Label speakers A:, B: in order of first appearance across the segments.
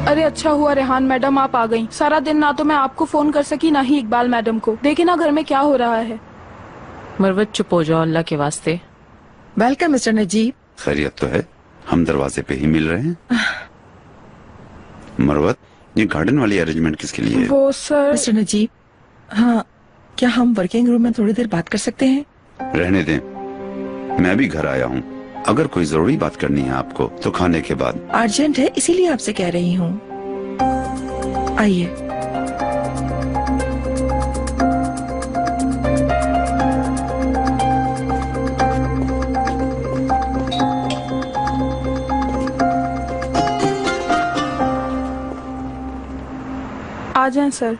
A: अरे अच्छा हुआ रेहान मैडम आप आ गईं। सारा दिन ना तो मैं आपको फोन कर सकी ना ही इकबाल मैडम को। देखे ना घर में क्या हो रहा है।
B: मरवत चुप हो जाओ अल्लाह के वास्ते।
C: Welcome mister Najeeb.
D: खैरियत तो है, हम दरवाजे पे ही मिल रहे हैं। मरवत, ये गार्डन वाली अरेंजमेंट किसके लिए है?
A: वो सर।
C: मिस्टर नजीब, हाँ, क्या हम वर्किंग रूम में थोड़ी देर बात कर सकते हैं?
D: रहने दें, मैं भी घर आया हूँ। अगर कोई जरूरी बात करनी है आपको तो खाने के बाद।
C: अर्जेंट है इसीलिए आपसे कह रही हूँ। आइए।
A: आ जाएं सर।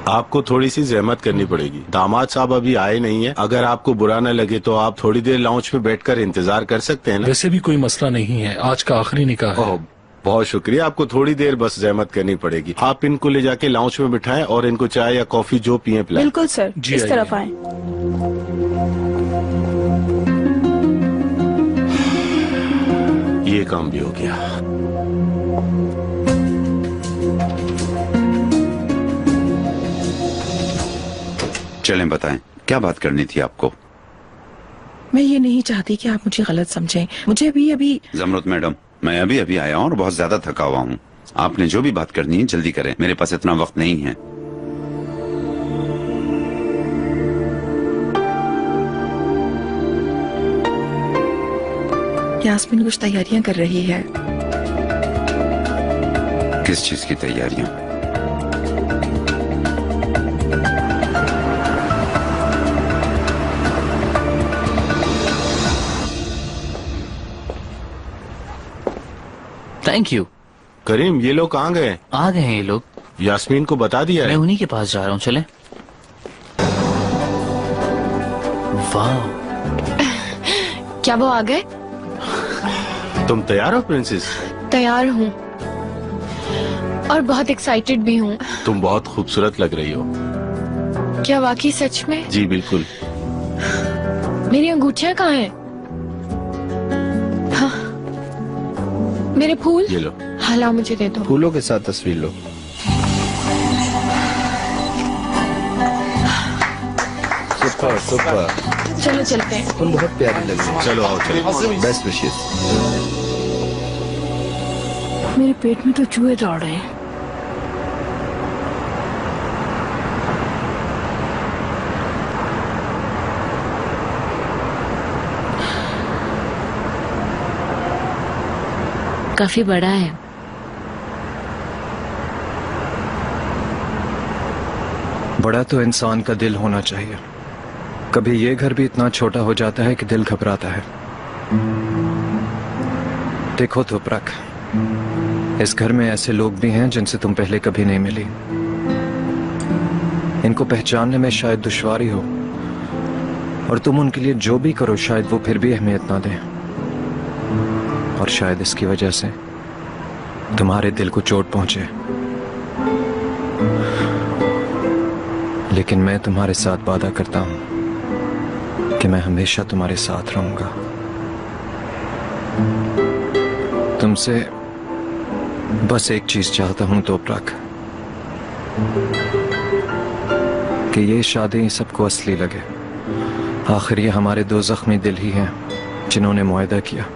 E: आपको थोड़ी सी जहमत करनी पड़ेगी। दामाद साहब अभी आए नहीं है। अगर आपको बुरा न लगे तो आप थोड़ी देर लाउंज पे बैठकर इंतजार कर सकते हैं ना?
F: वैसे भी कोई मसला नहीं है, आज का आखिरी निकाह है।
E: बहुत शुक्रिया। आपको थोड़ी देर बस जहमत करनी पड़ेगी। आप इनको ले जाके लाउंज में बिठाएं और इनको चाय या कॉफी जो पिए पिलाएं।
A: बिल्कुल सर, इस तरफ आए।
E: ये काम भी हो गया।
D: चलें बताएं, क्या बात करनी थी आपको?
C: मैं ये नहीं चाहती कि आप मुझे गलत समझें। मुझे अभी
D: जमरुत मैडम, मैं अभी आया हूँ और बहुत ज्यादा थका हुआ हूँ। आपने जो भी बात करनी है जल्दी करें, मेरे पास इतना वक्त नहीं है।
C: यास्मीन कुछ तैयारियां कर रही है।
D: किस चीज की तैयारियां?
G: Thank you.
E: करीम, ये लोग कहाँ गए?
G: आ गए हैं ये लोग।
E: यास्मीन को बता दिया है?
G: मैं उन्हीं के पास जा रहा हूँ, चले। वाह,
H: क्या वो आ गए?
E: तुम तैयार हो प्रिंसेस?
H: तैयार हूँ और बहुत एक्साइटेड भी हूँ।
E: तुम बहुत खूबसूरत लग रही हो।
H: क्या वाकई सच में?
E: जी बिल्कुल।
H: मेरी अंगूठियाँ कहाँ हैं? हाँ, मेरे फूल?
E: ये लो।
H: हाँ लाओ, मुझे दे दो।
E: फूलों के साथ तस्वीर लो।
I: Super super.
H: चलो चलते हैं।
I: तुम बहुत प्यारी लग रही हो।
E: चलो आओ चलो।
I: Best wishes.
A: मेरे पेट में तो चूहे दौड़ रहे हैं।
B: काफी बड़ा है।
J: बड़ा तो इंसान का दिल होना चाहिए। कभी ये घर भी इतना छोटा हो जाता है कि दिल घबराता है। देखो तो प्रक, इस घर में ऐसे लोग भी हैं जिनसे तुम पहले कभी नहीं मिली। इनको पहचानने में शायद दुश्वारी हो और तुम उनके लिए जो भी करो शायद वो फिर भी अहमियत ना दें, और शायद इसकी वजह से तुम्हारे दिल को चोट पहुंचे। लेकिन मैं तुम्हारे साथ वादा करता हूं कि मैं हमेशा तुम्हारे साथ रहूंगा। तुमसे बस एक चीज चाहता हूं तोपरक, कि ये शादी सबको असली लगे। आखिर ये हमारे दो जख्मी दिल ही हैं जिन्होंने मुआहदा किया।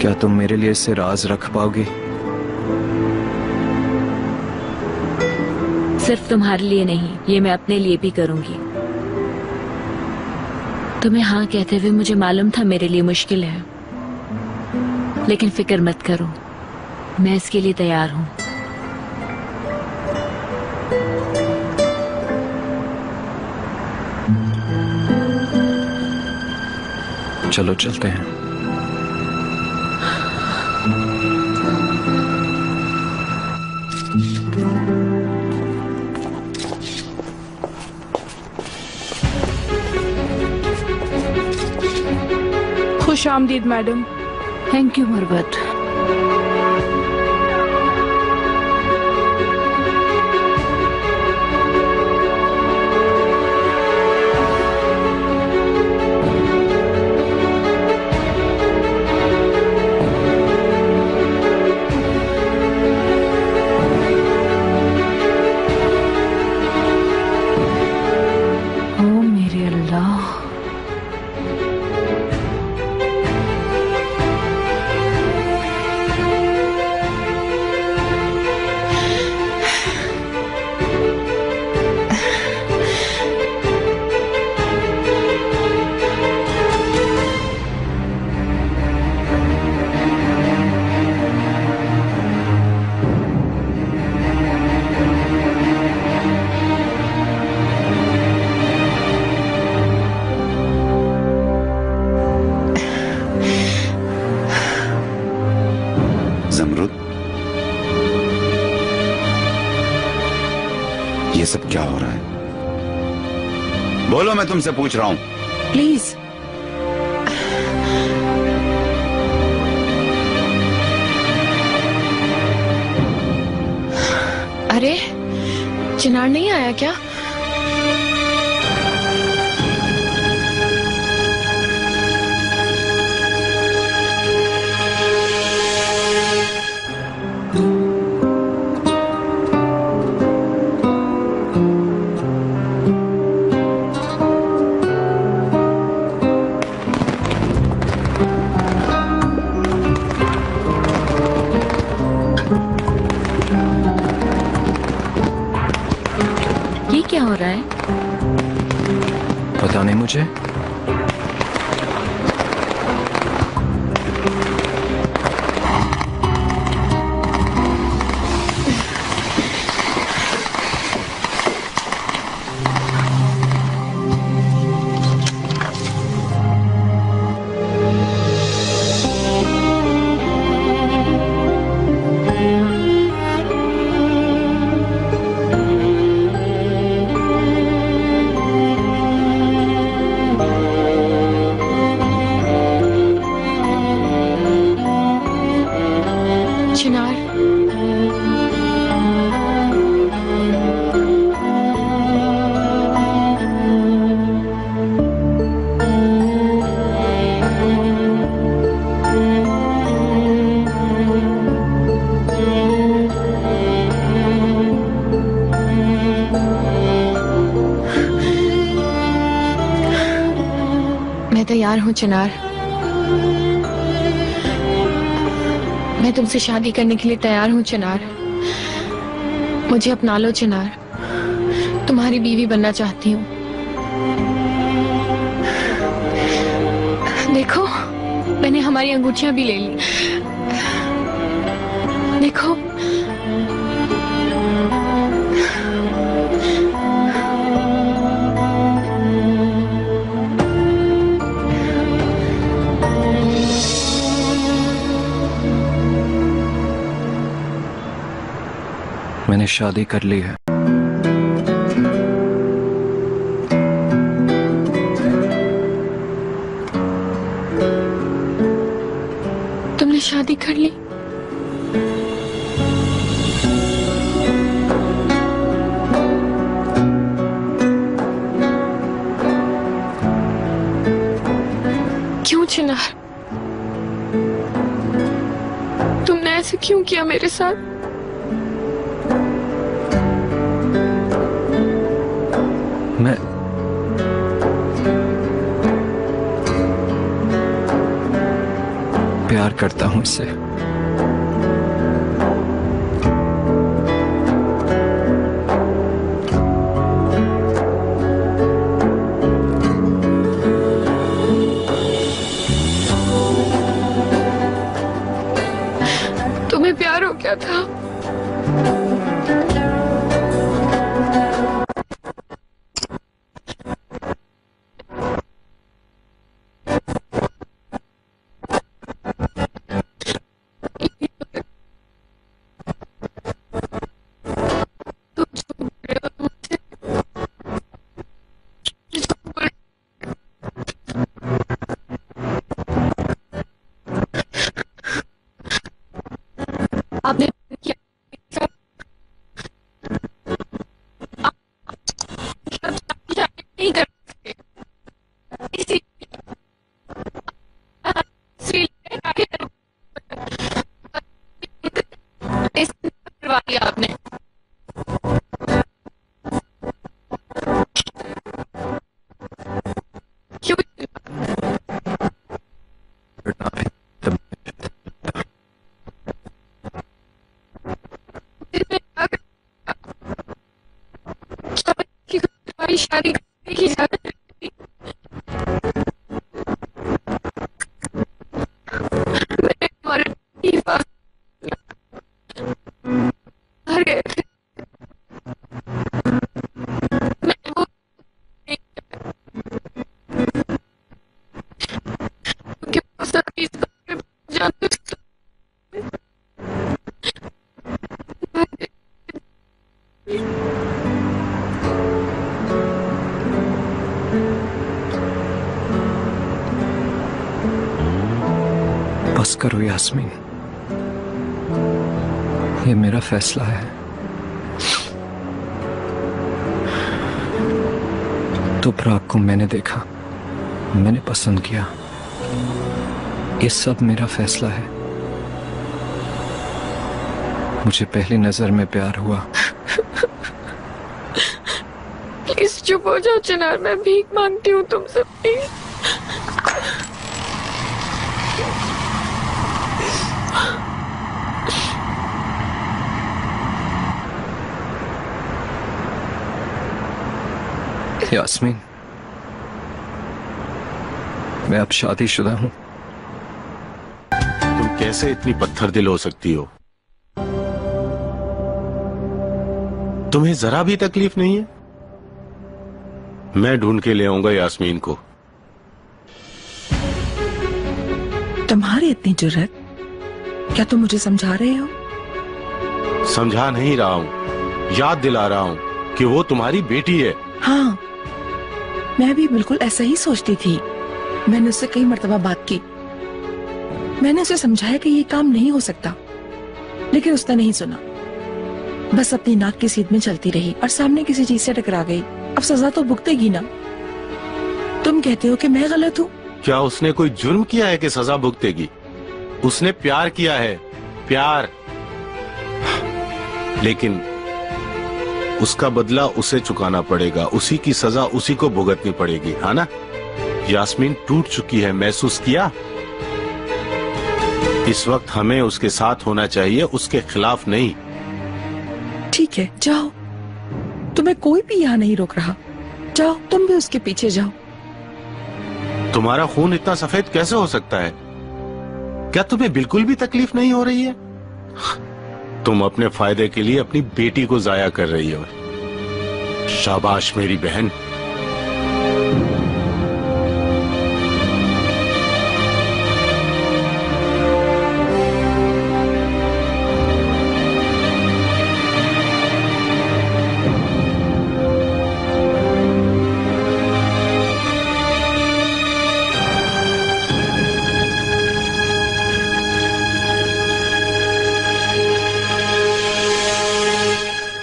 J: क्या तुम मेरे लिए इससे राज रख पाओगी?
B: सिर्फ तुम्हारे लिए नहीं, ये मैं अपने लिए भी करूंगी। तुम्हें हाँ कहते हुए मुझे मालूम था मेरे लिए मुश्किल है, लेकिन फिक्र मत करो, मैं इसके लिए तैयार हूँ।
J: चलो चलते हैं।
A: खुश आमदीद मैडम।
B: Thank you Marwat.
D: ये सब क्या हो रहा है? बोलो, मैं तुमसे पूछ रहा हूँ।
C: प्लीज।
H: अरे चिनार नहीं आया क्या?
B: ये क्या हो रहा है?
J: पता नहीं मुझे।
H: चिनार, मैं तैयार हूँ चिनार। मैं तुमसे शादी करने के लिए तैयार हूँ चिनार। मुझे अपना लो चिनार। तुम्हारी बीवी बनना चाहती हूँ। देखो, मैंने हमारी अंगूठियां भी ले ली। देखो,
J: मैंने शादी कर ली है।
H: तुमने शादी कर ली? क्यों चिनार? तुमने ऐसे क्यों किया मेरे साथ?
J: मैं प्यार करता हूं इससे।
H: तुम्हें प्यार हो गया था? आपने क्या नहीं कर सकते, करवा दिया आपने। क्यों? शादी करने की इजाजत नहीं। मेरे मरण की बात मर गए थे। मैं वो क्योंकि सभी इस बारे में जानते थे।
J: बस करो यास्मीन, ये मेरा फैसला है। तुपराग को मैंने देखा, मैंने पसंद किया, ये सब मेरा फैसला है। मुझे पहली नजर में प्यार हुआ।
H: प्लीज चुप हो जाओ चिनार, मैं भीख मांगती हूँ तुमसे प्लीज।
J: यास्मीन, मैं अब शादीशुदा हूँ।
E: तुम कैसे इतनी पत्थर दिल हो सकती हो? तुम्हें जरा भी तकलीफ नहीं है? मैं ढूंढ के ले आऊंगा यास्मीन को।
C: तुम्हारी इतनी जुर्रत? क्या तुम मुझे समझा रहे हो?
E: समझा नहीं रहा हूं, याद दिला रहा हूं कि वो तुम्हारी बेटी है।
C: हाँ, मैं भी बिल्कुल ऐसा ही सोचती थी। मैंने उससे कई मर्तबा बात की, मैंने उसे समझाया कि ये काम नहीं हो सकता, लेकिन उसने नहीं सुना। बस अपनी नाक की सीध में चलती रही और सामने किसी चीज से टकरा गई। अब सजा तो भुगतेगी ना। तुम कहते हो कि मैं गलत हूँ?
E: क्या उसने कोई जुर्म किया है कि सजा भुगतेगी? उसने प्यार किया है, प्यार। लेकिन उसका बदला उसे चुकाना पड़ेगा, उसी की सजा उसी को भुगतनी पड़ेगी, है ना? यास्मीन टूट चुकी है, महसूस किया? इस वक्त हमें उसके साथ होना चाहिए, उसके खिलाफ नहीं।
C: ठीक है, जाओ, तुम्हें कोई भी यहाँ नहीं रोक रहा। जाओ, तुम भी उसके पीछे जाओ।
E: तुम्हारा खून इतना सफेद कैसे हो सकता है? क्या तुम्हें बिल्कुल भी तकलीफ नहीं हो रही है? तुम अपने फायदे के लिए अपनी बेटी को जाया कर रही हो। शाबाश मेरी बहन।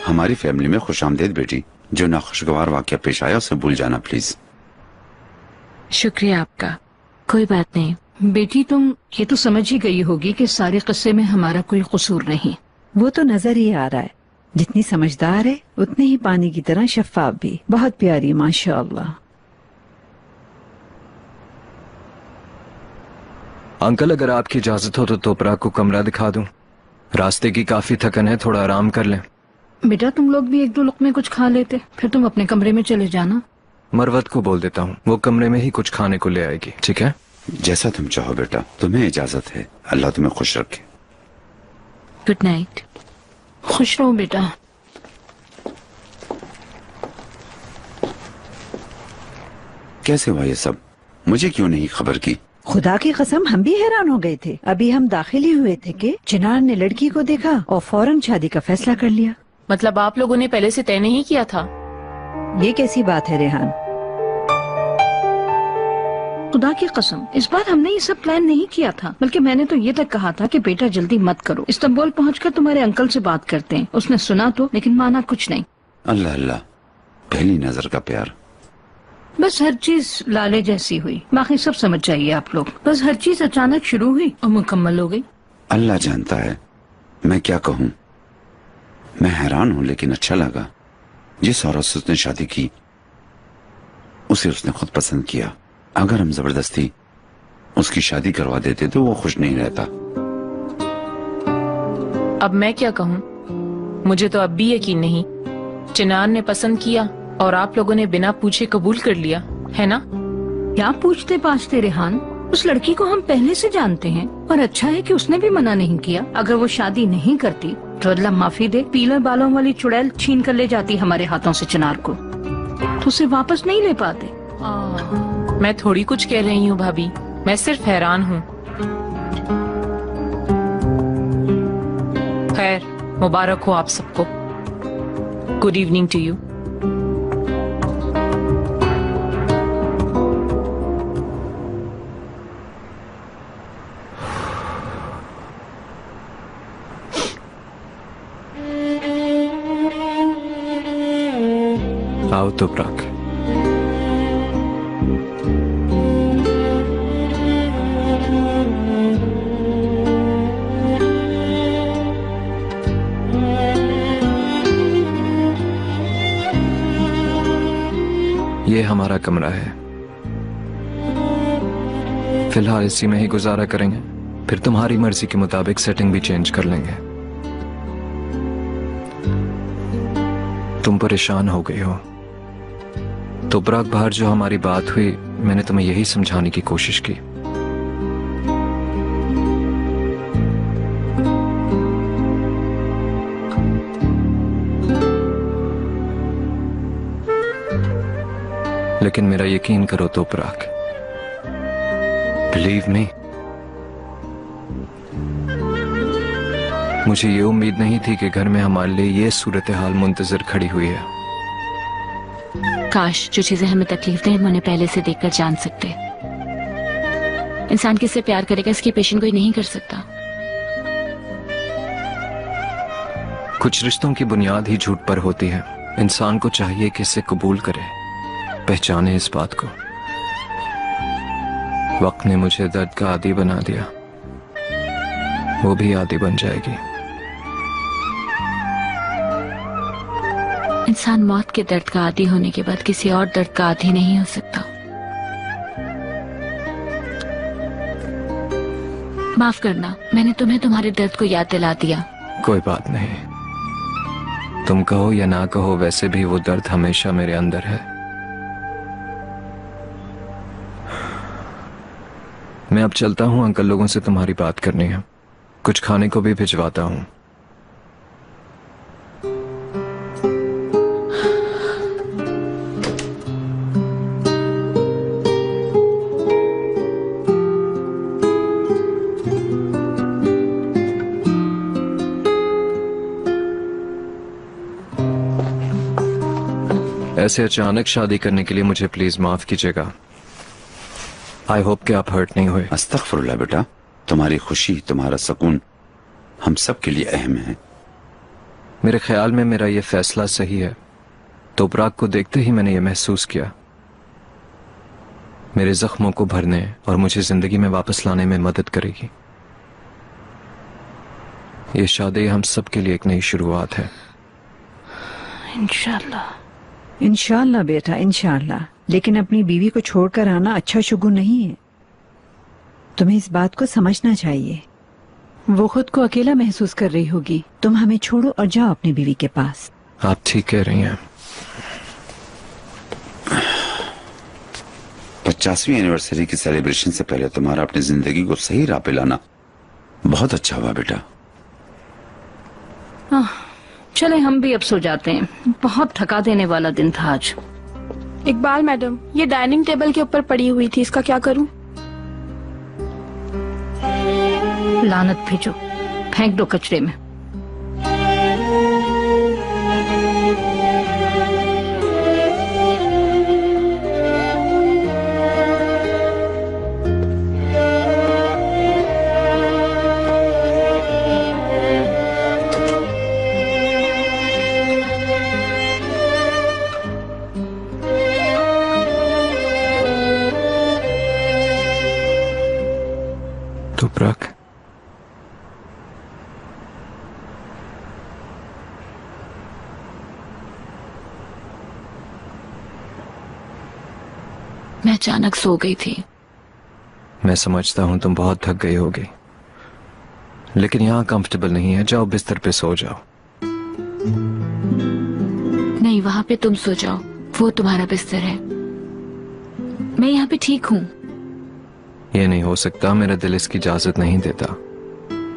D: हमारी फैमिली में खुशामदीद बेटी। जो नाखुशगवार वाकया पेश आया उसे भूल जाना प्लीज।
B: शुक्रिया आपका। कोई बात नहीं।
K: बेटी, तुम ये तो समझ ही गई होगी कि सारे किस्से में हमारा कोई कसूर नहीं।
L: वो तो नजर ही आ रहा है। जितनी समझदार है उतने ही पानी की तरह शफाफ भी। बहुत प्यारी, माशाअल्लाह।
J: अंकल, अगर आपकी इजाजत हो तो तुपराग को कमरा दिखा दूं। रास्ते की काफी थकन है, थोड़ा आराम कर लें।
K: बेटा, तुम लोग भी एक दो लुकमे कुछ खा लेते, फिर तुम अपने कमरे में चले जाना।
J: मरवत को बोल देता हूँ, वो कमरे में ही कुछ खाने को ले आएगी। ठीक है?
D: जैसा तुम चाहो बेटा, तुम्हें इजाजत है। अल्लाह तुम्हें खुश रखे।
B: Good night.
K: खुश रहो बेटा।
D: कैसे हुआ ये सब? मुझे क्यों नहीं खबर की?
L: खुदा की कसम, हम भी हैरान हो गए थे। अभी हम दाखिल ही हुए थे कि चिनार ने लड़की को देखा और फौरन शादी का फैसला कर लिया।
M: मतलब आप लोगों ने पहले से तय नहीं किया था?
L: ये कैसी बात है रेहान?
K: खुदा की कसम, इस बार हमने ये सब प्लान नहीं किया था। बल्कि मैंने तो ये तक कहा था कि बेटा जल्दी मत करो, इस्तांबुल पहुंचकर तुम्हारे अंकल से बात करते हैं। उसने सुना तो, लेकिन माना कुछ नहीं।
D: अल्लाह अल्लाह, पहली नजर का प्यार।
K: बस हर चीज लाले जैसी हुई, बाकी सब समझ जाइए आप लोग। बस हर चीज अचानक शुरू हुई और मुकम्मल हो गई।
D: अल्लाह जानता है मैं क्या कहूँ। मैं हैरान हूँ, लेकिन अच्छा लगा। जिस औरत से उसने शादी की उसे उसने खुद पसंद किया। अगर हम जबरदस्ती उसकी शादी करवा देते तो वो खुश नहीं रहता।
M: अब मैं क्या कहूँ? मुझे तो अब भी यकीन नहीं। चिनार ने पसंद किया और आप लोगों ने बिना पूछे कबूल कर लिया, है ना?
K: क्या पूछते पाछते रेहान? उस लड़की को हम पहले से जानते हैं और अच्छा है कि उसने भी मना नहीं किया। अगर वो शादी नहीं करती तो अल्लाह माफी दे, पीले बालों वाली चुड़ैल छीन कर ले जाती हमारे हाथों से चिनार को, तो उसे वापस नहीं ले पाते।
M: मैं थोड़ी कुछ कह रही हूँ भाभी, मैं सिर्फ हैरान हूँ। खैर, मुबारक हो आप सबको। Good evening to you.
J: आओ तुपराक। ये हमारा कमरा है, फिलहाल इसी में ही गुजारा करेंगे, फिर तुम्हारी मर्जी के मुताबिक सेटिंग भी चेंज कर लेंगे। तुम परेशान हो गई हो तुपराक। बाहर जो हमारी बात हुई, मैंने तुम्हें यही समझाने की कोशिश की। लेकिन मेरा यकीन करो तुपराक, बिलीव मी, मुझे ये उम्मीद नहीं थी कि घर में हमारे लिए ये सूरत हाल मुंतजर खड़ी हुई है।
B: काश जो चीजें हमें तकलीफ दें हम उन्हें पहले से देखकर जान सकते। इंसान किससे प्यार करेगा इसकी पेशेंट कोई नहीं कर सकता।
J: कुछ रिश्तों की बुनियाद ही झूठ पर होती है। इंसान को चाहिए कि इसे कबूल करे, पहचाने इस बात को। वक्त ने मुझे दर्द का आदी बना दिया, वो भी आदी बन जाएगी।
B: इंसान मौत के दर्द का आदी होने के बाद किसी और दर्द का आदी नहीं हो सकता। माफ करना, मैंने तुम्हें तुम्हारे दर्द को याद दिला दिया।
J: कोई बात नहीं, तुम कहो या ना कहो, वैसे भी वो दर्द हमेशा मेरे अंदर है। मैं अब चलता हूं, अंकल लोगों से तुम्हारी बात करनी है। कुछ खाने को भी भिजवाता हूं। ऐसे अचानक शादी करने के लिए मुझे प्लीज माफ कीजिएगा। आई होप कि आप हर्ट नहीं हुए।
D: अस्तगफुरुल्लाह बेटा, तुम्हारी खुशी, तुम्हारा सुकून हम सब के लिए अहम है।
J: मेरे ख्याल में मेरा यह फैसला सही है। तुपराक को देखते ही मैंने यह महसूस किया, मेरे जख्मों को भरने और मुझे जिंदगी में वापस लाने में मदद करेगी। ये शादी हम सब के लिए एक नई शुरुआत है।
L: इंशाल्लाह। इंशाल्लाह बेटा, इंशाल्लाह। लेकिन अपनी बीवी को छोड़कर आना अच्छा शुगुन नहीं है। तुम्हें इस बात को समझना चाहिए। वो खुद को अकेला महसूस कर रही होगी। तुम हमें छोड़ो और जाओ अपनी बीवी के पास।
J: आप ठीक कह रही हैं।
D: 50वीं एनिवर्सरी की सेलिब्रेशन से पहले तुम्हारा अपनी जिंदगी को सही राह पे लाना बहुत अच्छा हुआ बेटा।
K: चले हम भी अब सो जाते हैं, बहुत थका देने वाला दिन था आज।
A: इकबाल मैडम, ये डाइनिंग टेबल के ऊपर पड़ी हुई थी, इसका क्या करूं?
K: लानत भेजो, फेंक दो कचरे में।
J: तुपराक,
B: मैं अचानक सो गई थी।
J: मैं समझता हूं तुम बहुत थक गई होगी, लेकिन यहां कंफर्टेबल नहीं है। जाओ बिस्तर पे सो जाओ।
B: नहीं, वहां पे तुम सो जाओ, वो तुम्हारा बिस्तर है। मैं यहाँ पे ठीक हूँ।
J: ये नहीं हो सकता, मेरा दिल इसकी इजाजत नहीं देता।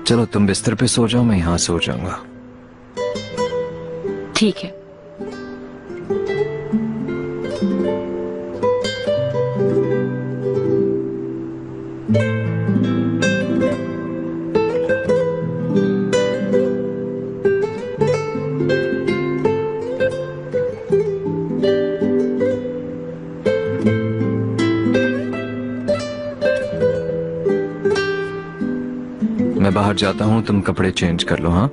J: चलो तुम बिस्तर पे सो जाओ, मैं यहां सो जाऊंगा।
B: ठीक है।
J: मैं बाहर जाता हूं, तुम कपड़े चेंज कर लो। हाँ,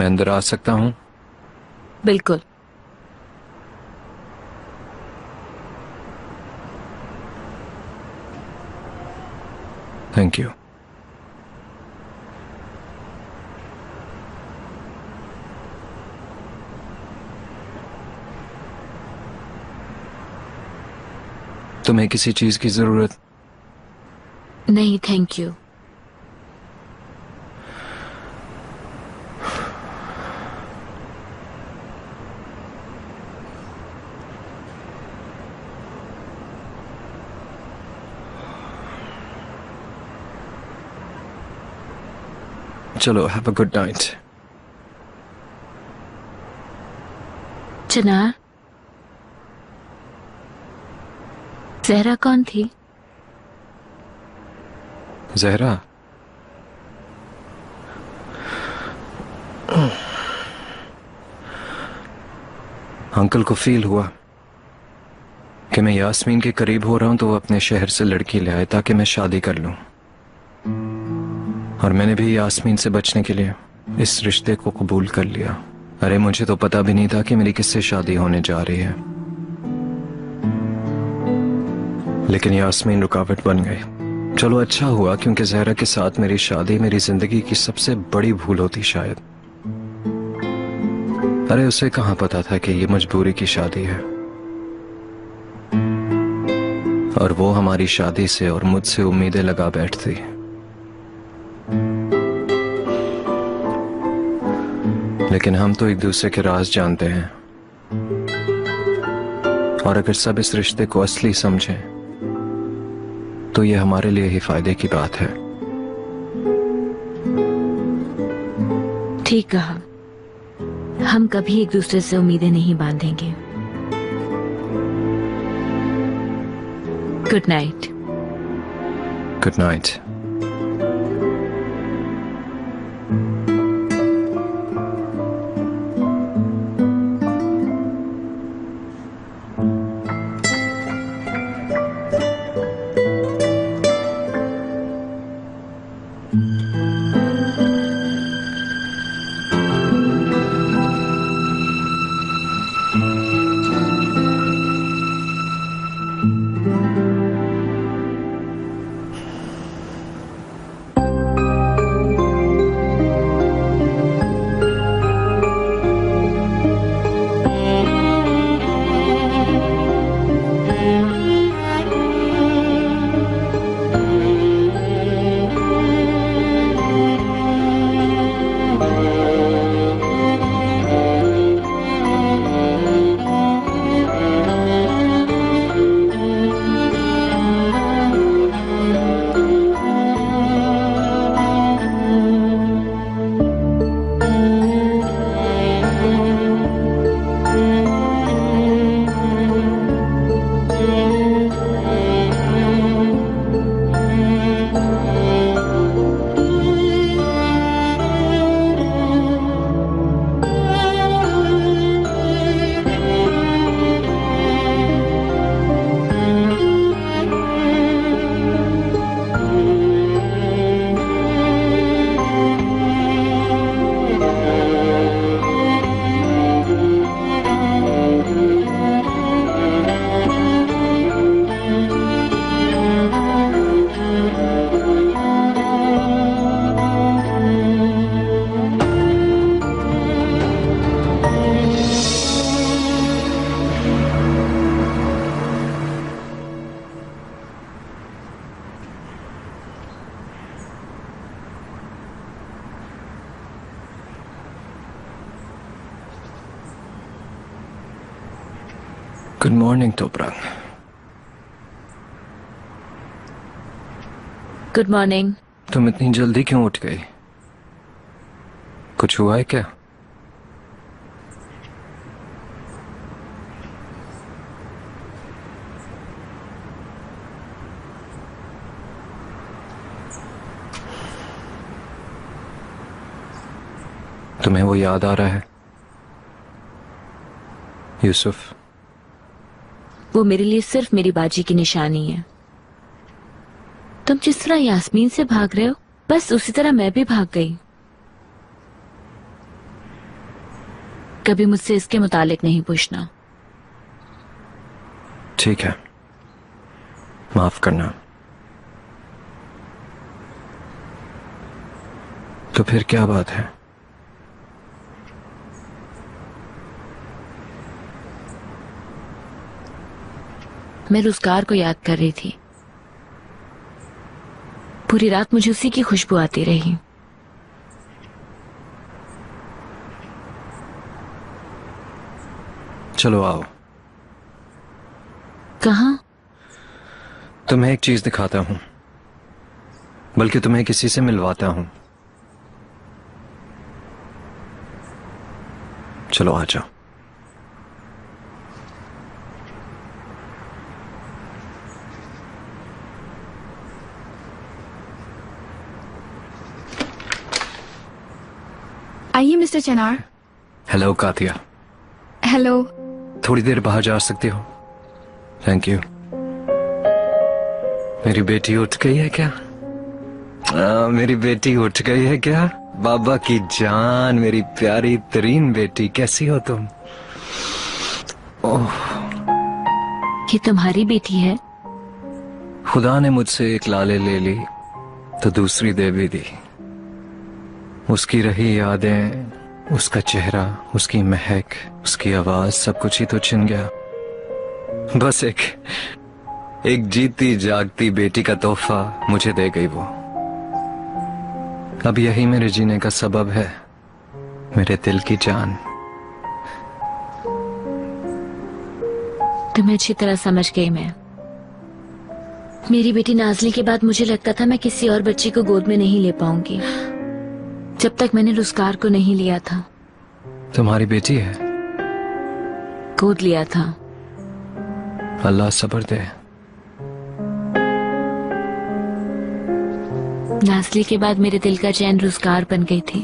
J: मैं अंदर आ सकता हूँ?
B: बिल्कुल।
J: Thank you. तुम्हें किसी चीज की जरूरत?
B: नहीं, थैंक यू।
J: चलो, हैव अ गुड नाइट।
B: चिनार, जहरा कौन थी?
J: जहरा? अंकल को फील हुआ कि मैं यास्मीन के करीब हो रहा हूं, तो वो अपने शहर से लड़की ले आए ताकि मैं शादी कर लूं। और मैंने भी यास्मीन से बचने के लिए इस रिश्ते को कबूल कर लिया। अरे मुझे तो पता भी नहीं था कि मेरी किससे शादी होने जा रही है, लेकिन यास्मीन रुकावट बन गई। चलो अच्छा हुआ, क्योंकि जहरा के साथ मेरी शादी मेरी जिंदगी की सबसे बड़ी भूल होती शायद। अरे उसे कहां पता था कि ये मजबूरी की शादी है, और वो हमारी शादी से और मुझसे उम्मीदें लगा बैठती। लेकिन हम तो एक दूसरे के राज जानते हैं, और अगर सब इस रिश्ते को असली समझें तो ये हमारे लिए ही फायदे की बात है।
B: ठीक कहा, हम कभी एक दूसरे से उम्मीदें नहीं बांधेंगे। Good night.
J: Good night. Good morning Toprak.
B: Good morning.
J: तुम इतनी जल्दी क्यों उठ गई? कुछ हुआ है क्या? तुम्हें वो याद आ रहा है यूसुफ?
B: वो मेरे लिए सिर्फ मेरी बाजी की निशानी है। तुम जिस तरह यास्मीन से भाग रहे हो, बस उसी तरह मैं भी भाग गई। कभी मुझसे इसके मुतालिक नहीं पूछना।
J: ठीक है, माफ करना। तो फिर क्या बात है?
B: मैं रुज़गार को याद कर रही थी। पूरी रात मुझे उसी की खुशबू आती रही।
J: चलो आओ।
B: कहाँ?
J: तुम्हें एक चीज दिखाता हूं, बल्कि तुम्हें किसी से मिलवाता हूं। चलो आ जाओ।
H: आइए मिस्टर चनार।
J: Hello Katya.
H: हेलो।
J: थोड़ी देर बाहर जा सकती हो? Thank you. मेरी बेटी उठ गई है क्या? मेरी बेटी उठ गई है क्या? बाबा की जान, मेरी प्यारी तरीन बेटी, कैसी हो तुम? ओह,
B: ये तुम्हारी बेटी है?
J: खुदा ने मुझसे एक लाले ले ली तो दूसरी दे भी दी। उसकी रही यादें, उसका चेहरा, उसकी महक, उसकी आवाज, सब कुछ ही तो छिन गया। बस एक जीती जागती बेटी का तोहफा मुझे दे गई वो। अब यही मेरे जीने का सबब है, मेरे दिल की जान।
B: तुम्हें अच्छी तरह समझ गई मैं। मेरी बेटी नाज़ली के बाद मुझे लगता था मैं किसी और बच्ची को गोद में नहीं ले पाऊंगी, जब तक मैंने रुज़गार को नहीं लिया था।
J: तुम्हारी बेटी है?
B: गोद लिया था।
J: अल्लाह सब्र दे।
B: नाज़ली के बाद मेरे दिल का चैन रुज़गार बन गई थी।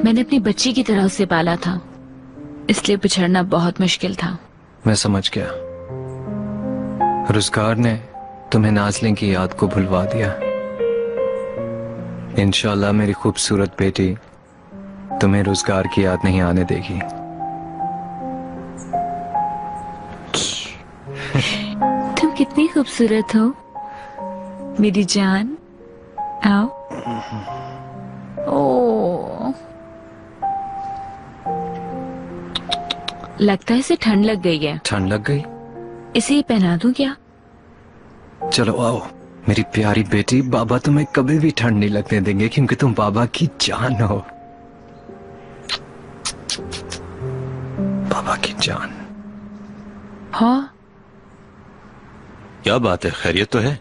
B: मैंने अपनी बच्ची की तरह उसे पाला था, इसलिए बिछड़ना बहुत मुश्किल था।
J: मैं समझ गया। रुज़गार ने तुम्हें नाज़ली की याद को भुलवा दिया। इंशाल्लाह मेरी खूबसूरत बेटी तुम्हें रुज़गार की याद नहीं आने देगी।
B: तुम कितनी खूबसूरत हो मेरी जान। आओ। ओ, लगता है इसे ठंड लग गई है।
J: ठंड लग गई?
B: इसे ये पहना दूं क्या?
J: चलो आओ मेरी प्यारी बेटी, बाबा तुम्हें कभी भी ठंड नहीं लगने देंगे क्योंकि तुम बाबा की जान हो। बाबा की जान।
B: हाँ।
N: क्या बात है, खैरियत तो है?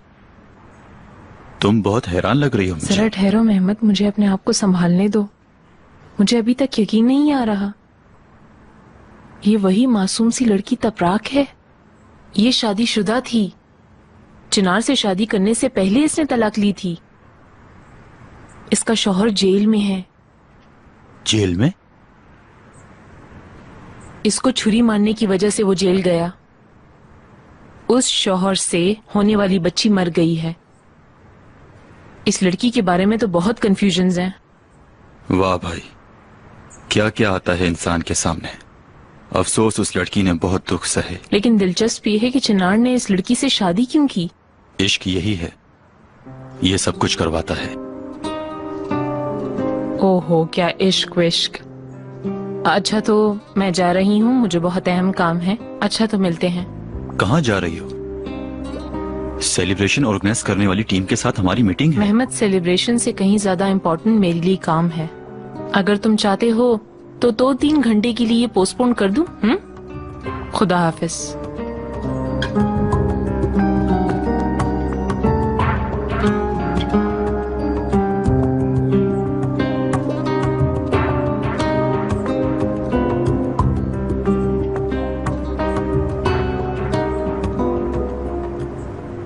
N: तुम बहुत हैरान लग रही हो मुझे।
M: जरा ठहरो मेहमद, मुझे अपने आप को संभालने दो। मुझे अभी तक यकीन नहीं आ रहा। ये वही मासूम सी लड़की तपराक है। ये शादीशुदा थी। चिनार से शादी करने से पहले इसने तलाक ली थी। इसका शौहर जेल में है।
N: जेल में?
M: इसको छुरी मारने की वजह से वो जेल गया। उस शौहर से होने वाली बच्ची मर गई है। इस लड़की के बारे में तो बहुत कंफ्यूजन्स हैं।
N: वाह भाई, क्या क्या आता है इंसान के सामने। अफसोस उस लड़की ने बहुत दुख सहे।
M: लेकिन दिलचस्प ये है कि चिनार ने इस लड़की से शादी क्यों की?
N: इश्क यही है, ये सब कुछ करवाता है।
M: ओहो, क्या इश्क विश्क। अच्छा तो मैं जा रही हूँ, मुझे बहुत अहम काम है। अच्छा तो मिलते हैं।
N: कहाँ जा रही हो? सेलिब्रेशन ऑर्गेनाइज करने वाली टीम के साथ हमारी मीटिंग है।
M: मेहमद, सेलिब्रेशन से कहीं ज्यादा इम्पोर्टेंट मेरे लिए काम है। अगर तुम चाहते हो तो 2-3 घंटे के लिए पोस्टपोन कर दूं? खुदा हाफिज।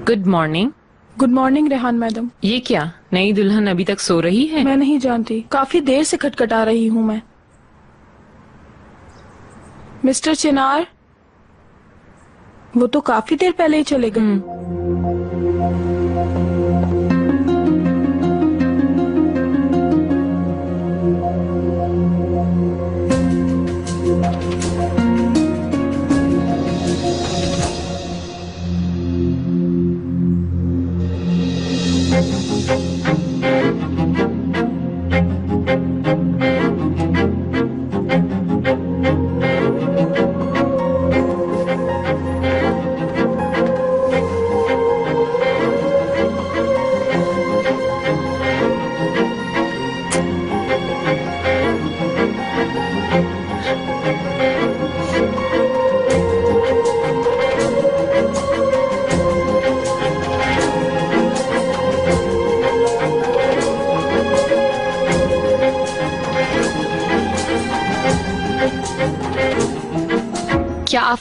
M: Good morning.
A: Good morning Rehan madam.
M: ये क्या, नई दुल्हन अभी तक सो रही है?
A: मैं नहीं जानती, काफी देर से खटखटा रही हूँ मैं। मिस्टर चिनार, वो तो काफी देर पहले ही चले गए।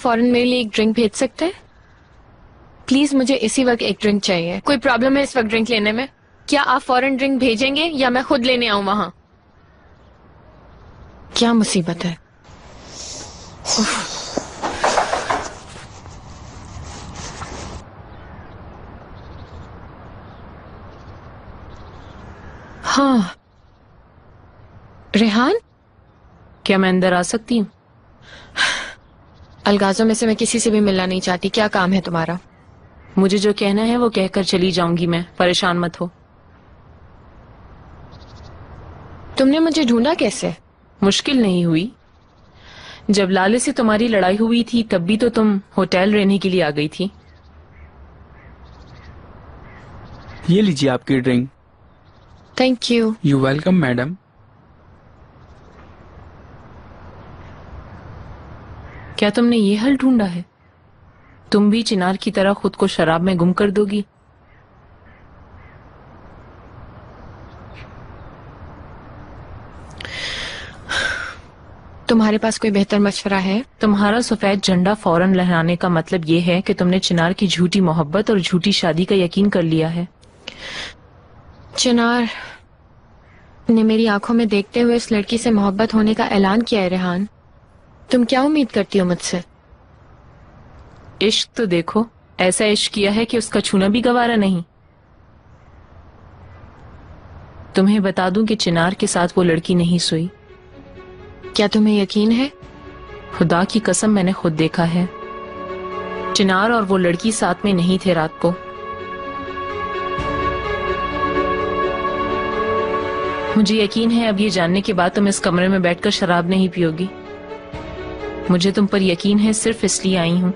H: फौरन मेरे लिए एक ड्रिंक भेज सकते हैं? प्लीज, मुझे इसी वक्त एक ड्रिंक चाहिए। कोई प्रॉब्लम है इस वक्त ड्रिंक लेने में? क्या आप फौरन ड्रिंक भेजेंगे या मैं खुद लेने आऊं वहां? क्या मुसीबत है। हाँ रेहान,
M: क्या मैं अंदर आ सकती हूँ?
H: अलगाजों में से मैं किसी से भी मिलना नहीं चाहती। क्या काम है तुम्हारा?
M: मुझे जो कहना है वो कहकर चली जाऊंगी मैं, परेशान मत हो।
H: तुमने मुझे ढूंढा कैसे?
M: मुश्किल नहीं हुई। जब लाले से तुम्हारी लड़ाई हुई थी तब भी तो तुम होटल रहने के लिए आ गई थी।
O: ये लीजिए आपकी drink.
H: Thank you.
O: You welcome madam.
M: क्या तुमने ये हल ढूंढा है? तुम भी चिनार की तरह खुद को शराब में गुम कर दोगी?
H: तुम्हारे पास कोई बेहतर मशवरा है?
M: तुम्हारा सफेद झंडा फौरन लहराने का मतलब ये है कि तुमने चिनार की झूठी मोहब्बत और झूठी शादी का यकीन कर लिया है।
H: चिनार ने मेरी आंखों में देखते हुए इस लड़की से मोहब्बत होने का ऐलान किया है। रेहान, तुम क्या उम्मीद करती हो मुझसे?
M: इश्क तो देखो, ऐसा इश्क किया है कि उसका छूना भी गवारा नहीं। तुम्हें बता दूं कि चिनार के साथ वो लड़की नहीं सोई।
H: क्या तुम्हें यकीन है?
M: खुदा की कसम, मैंने खुद देखा है। चिनार और वो लड़की साथ में नहीं थे रात को। मुझे यकीन है अब ये जानने के बाद तुम इस कमरे में बैठकर शराब नहीं पियोगी। मुझे तुम पर यकीन है, सिर्फ इसलिए आई हूं।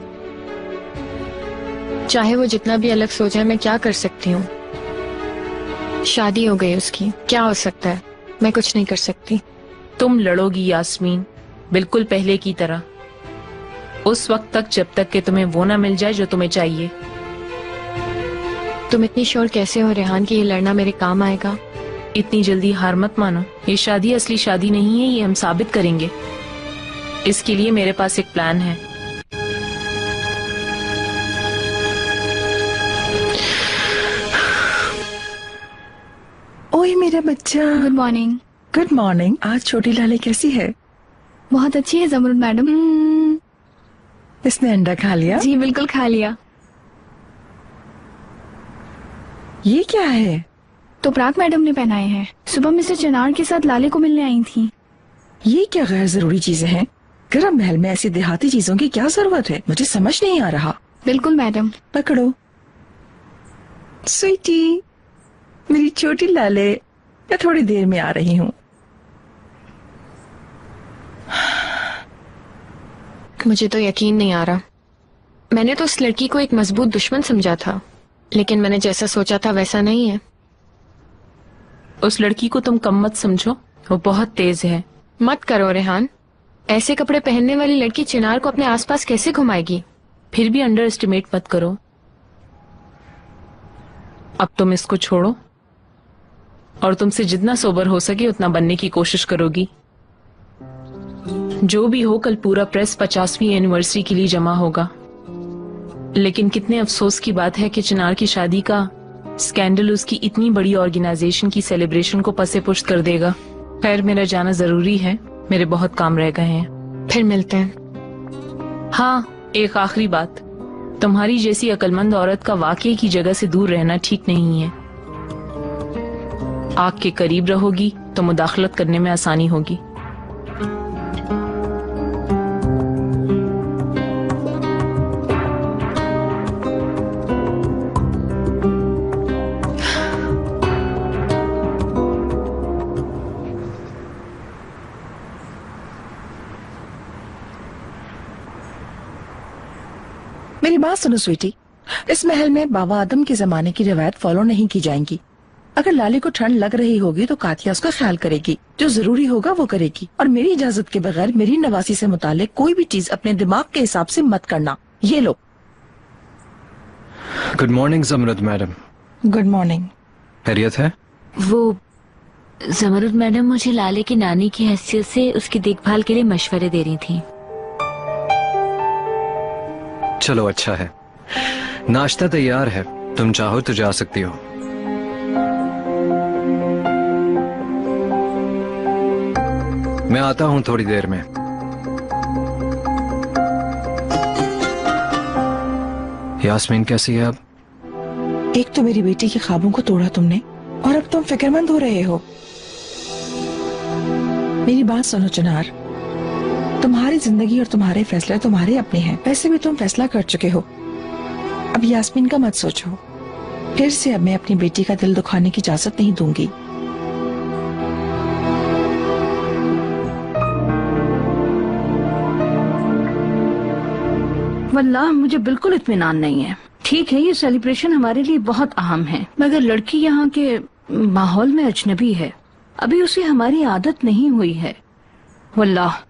H: चाहे वो जितना भी अलग सोचे, मैं क्या कर सकती हूँ? शादी हो गई उसकी, क्या हो सकता है? मैं कुछ नहीं कर सकती।
M: तुम लड़ोगी यास्मीन, बिल्कुल पहले की तरह, उस वक्त तक जब तक कि तुम्हें वो ना मिल जाए जो तुम्हें चाहिए।
H: तुम इतनी श्योर कैसे हो रेहान कि ये लड़ना मेरे काम आएगा?
M: इतनी जल्दी हार मत मानो। ये शादी असली शादी नहीं है, ये हम साबित करेंगे। इसके लिए मेरे पास एक प्लान है।
C: ओए मेरा बच्चा।
P: Good morning.
C: Good morning. आज छोटी लाले कैसी है?
P: बहुत अच्छी है ज़मरुद मैडम।
C: इसने अंडा खा लिया?
P: जी बिल्कुल खा लिया।
C: ये क्या है?
P: तो प्राग मैडम ने पहनाए हैं। सुबह मिस्टर चिनार के साथ लाले को मिलने आई थी।
C: ये क्या गैर जरूरी चीजें हैं? गरम महल में ऐसी देहाती चीजों की क्या जरूरत है? मुझे समझ नहीं आ रहा।
P: बिल्कुल मैडम।
C: पकड़ो स्वीटी, मेरी छोटी लाले। मैं थोड़ी देर में आ रही हूँ।
H: मुझे तो यकीन नहीं आ रहा। मैंने तो उस लड़की को एक मजबूत दुश्मन समझा था, लेकिन मैंने जैसा सोचा था वैसा नहीं है।
M: उस लड़की को तुम कम मत समझो, वो बहुत तेज है।
H: मत करो रेहान, ऐसे कपड़े पहनने वाली लड़की चिनार को अपने आसपास कैसे घुमाएगी?
M: फिर भी अंडर एस्टिमेट मत करो। अब तुम इसको छोड़ो और तुमसे जितना सोबर हो सके उतना बनने की कोशिश करोगी। जो भी हो, कल पूरा प्रेस 50वीं एनिवर्सरी के लिए जमा होगा। लेकिन कितने अफसोस की बात है कि चिनार की शादी का स्कैंडल उसकी इतनी बड़ी ऑर्गेनाइजेशन की सेलिब्रेशन को पसे पुष्ट कर देगा। खैर, मेरा जाना जरूरी है, मेरे बहुत काम रह गए हैं।
H: फिर मिलते हैं।
M: हाँ, एक आखिरी बात, तुम्हारी जैसी अक्लमंद औरत का वाकई की जगह से दूर रहना ठीक नहीं है। आग के करीब रहोगी तो मुदाखलत करने में आसानी होगी।
C: मेरी बात सुनो स्वीटी, इस महल में बाबा आदम के जमाने की रिवायत फॉलो नहीं की जाएंगी। अगर लाले को ठंड लग रही होगी तो कातिया उसका ख्याल करेगी, जो जरूरी होगा वो करेगी। और मेरी इजाजत के बगैर मेरी नवासी से मुतालिक कोई भी चीज अपने दिमाग के हिसाब से मत करना। ये लो।
J: Good morning Zamrud madam.
C: Good morning.
J: खैरियत है?
B: वो ज़मरुद मैडम मुझे लाले की नानी की हैसियत से उसकी देखभाल के लिए मशवरे दे रही थी।
J: चलो अच्छा है, नाश्ता तैयार है, तुम चाहो तो जा सकती हो। मैं आता हूं थोड़ी देर में। यास्मीन कैसी है अब?
C: एक तो मेरी बेटी के ख्वाबों को तोड़ा तुमने, और अब तुम फिक्रमंद हो रहे हो। मेरी बात सुनो चिनार, तुम्हारी जिंदगी और तुम्हारे फैसले तुम्हारे अपने हैं। वैसे भी तुम फैसला कर चुके हो, अब यास्मीन का मत सोचो। फिर से अब मैं अपनी बेटी का दिल दुखाने की इजाजत नहीं दूंगी।
K: वल्लाह मुझे बिल्कुल इत्मीनान नहीं है। ठीक है, ये सेलिब्रेशन हमारे लिए बहुत अहम है, मगर लड़की यहाँ के माहौल में अजनबी है, अभी उसे हमारी आदत नहीं हुई है। वल्लाह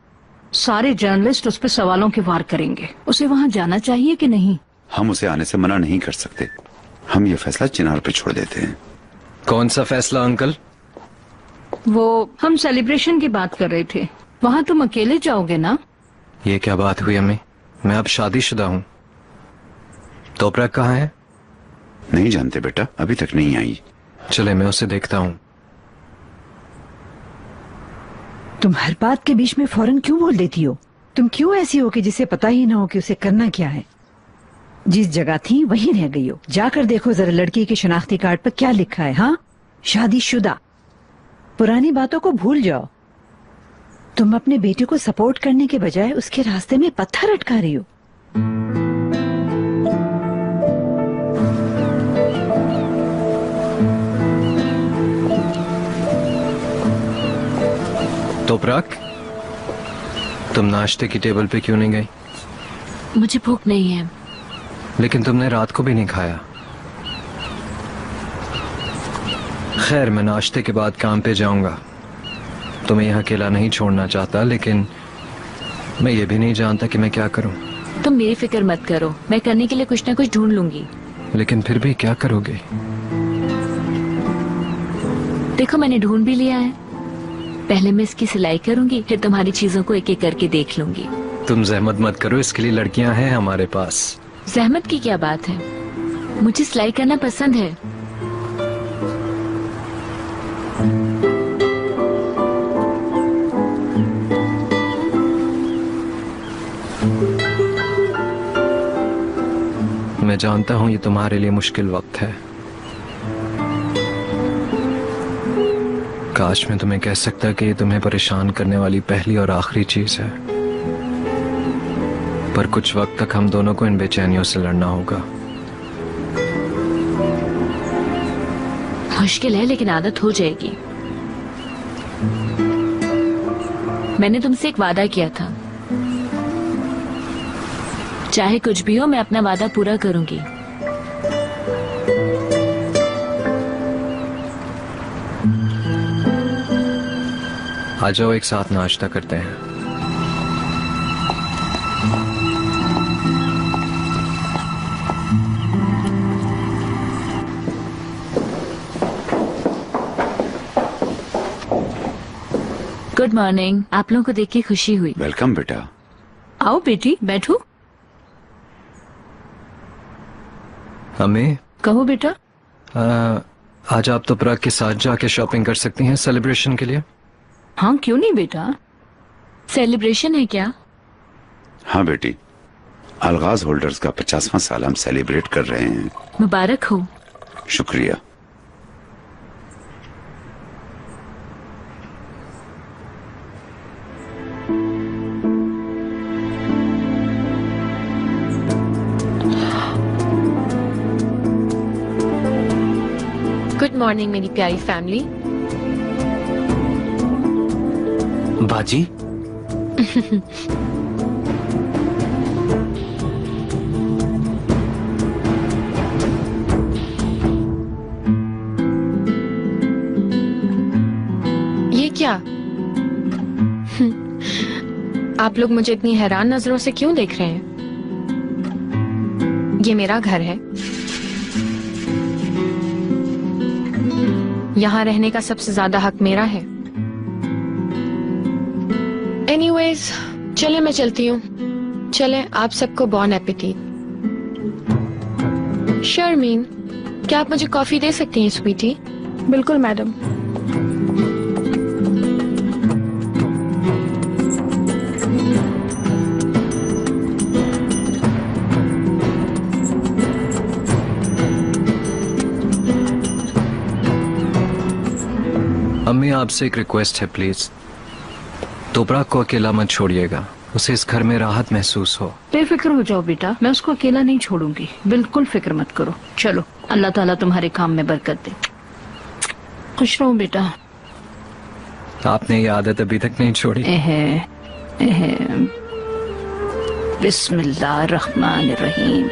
K: सारे जर्नलिस्ट उस पर सवालों के वार करेंगे। उसे वहाँ जाना चाहिए कि नहीं?
D: हम उसे आने से मना नहीं कर सकते, हम ये फैसला चिनार पे छोड़ देते हैं।
J: कौन सा फैसला अंकल?
K: वो हम सेलिब्रेशन की बात कर रहे थे, वहाँ तुम अकेले जाओगे ना?
J: ये क्या बात हुई अम्मी, मैं अब शादीशुदा हूँ। तोपरा कहाँ है?
D: नहीं जानते बेटा, अभी तक नहीं आई।
J: चले मैं उसे देखता हूँ।
L: तुम हर बात के बीच में फौरन क्यों बोल देती हो? तुम क्यों ऐसी हो कि जिसे पता ही ना हो कि उसे करना क्या है? जिस जगह थी वहीं रह गई हो। जाकर देखो जरा लड़की के शनाख्ती कार्ड पर क्या लिखा है। हाँ, शादीशुदा। पुरानी बातों को भूल जाओ। तुम अपने बेटे को सपोर्ट करने के बजाय उसके रास्ते में पत्थर अटका रही हो।
J: तोपराक, तुम नाश्ते की टेबल पे क्यों नहीं गई?
B: मुझे भूख नहीं है।
J: लेकिन तुमने रात को भी नहीं खाया। खैर, मैं नाश्ते के बाद काम पे जाऊंगा। तुम्हें यहाँ अकेला नहीं छोड़ना चाहता, लेकिन मैं ये भी नहीं जानता कि मैं क्या करूं।
B: तुम मेरी फिक्र मत करो, मैं करने के लिए कुछ ना कुछ ढूंढ लूंगी।
J: लेकिन फिर भी क्या करोगे?
B: देखो मैंने ढूंढ भी लिया है। पहले मैं इसकी सिलाई करूंगी, फिर तुम्हारी चीजों को एक एक करके देख लूंगी।
J: तुम जहमत मत करो, इसके लिए लड़कियां हैं हमारे पास।
B: जहमत की क्या बात है, मुझे सिलाई करना पसंद है।
J: मैं जानता हूं ये तुम्हारे लिए मुश्किल वक्त है। काश मैं तुम्हें कह सकता कि ये तुम्हें परेशान करने वाली पहली और आखिरी चीज है, पर कुछ वक्त तक हम दोनों को इन बेचैनियों से लड़ना होगा।
B: मुश्किल है लेकिन आदत हो जाएगी। मैंने तुमसे एक वादा किया था, चाहे कुछ भी हो मैं अपना वादा पूरा करूंगी।
J: आ जाओ, एक साथ नाश्ता करते हैं।
B: Good morning. आप लोगों को देख के खुशी हुई।
D: वेलकम बेटा।
K: आओ बेटी, बैठो।
J: हमें
K: कहो बेटा।
J: आज आप तो प्राग के साथ जाके शॉपिंग कर सकती हैं सेलिब्रेशन के लिए।
K: हाँ क्यों नहीं बेटा।
B: सेलिब्रेशन है क्या?
D: हाँ बेटी, अलगाज होल्डर्स का 50वां साल हम सेलिब्रेट कर रहे हैं।
B: मुबारक हो।
D: शुक्रिया।
H: गुड मॉर्निंग मेरी प्यारी फैमिली।
G: बाजी
H: ये क्या? आप लोग मुझे इतनी हैरान नजरों से क्यों देख रहे हैं? ये मेरा घर है, यहाँ रहने का सबसे ज्यादा हक मेरा है। एनीवेज, चले मैं चलती हूँ। चले, आप सबको बॉन एपेटीट। शर्मीन, क्या आप मुझे कॉफी दे सकती हैं स्वीटी?
A: बिल्कुल मैडम।
J: अम्मी, आपसे एक रिक्वेस्ट है प्लीज, तोबराक को अकेला मत छोड़िएगा। उसे इस घर में राहत महसूस हो।
K: बेफिक्र हो जाओ बेटा, मैं उसको अकेला नहीं छोड़ूंगी। बिल्कुल फिक्र मत करो। चलो, अल्लाह ताला तुम्हारे काम में बरकत दे। खुश रहो बेटा।
J: आपने ये आदत अभी तक नहीं छोड़ी?
K: बिस्मिल्लाहिर्रहमानिर्रहीम।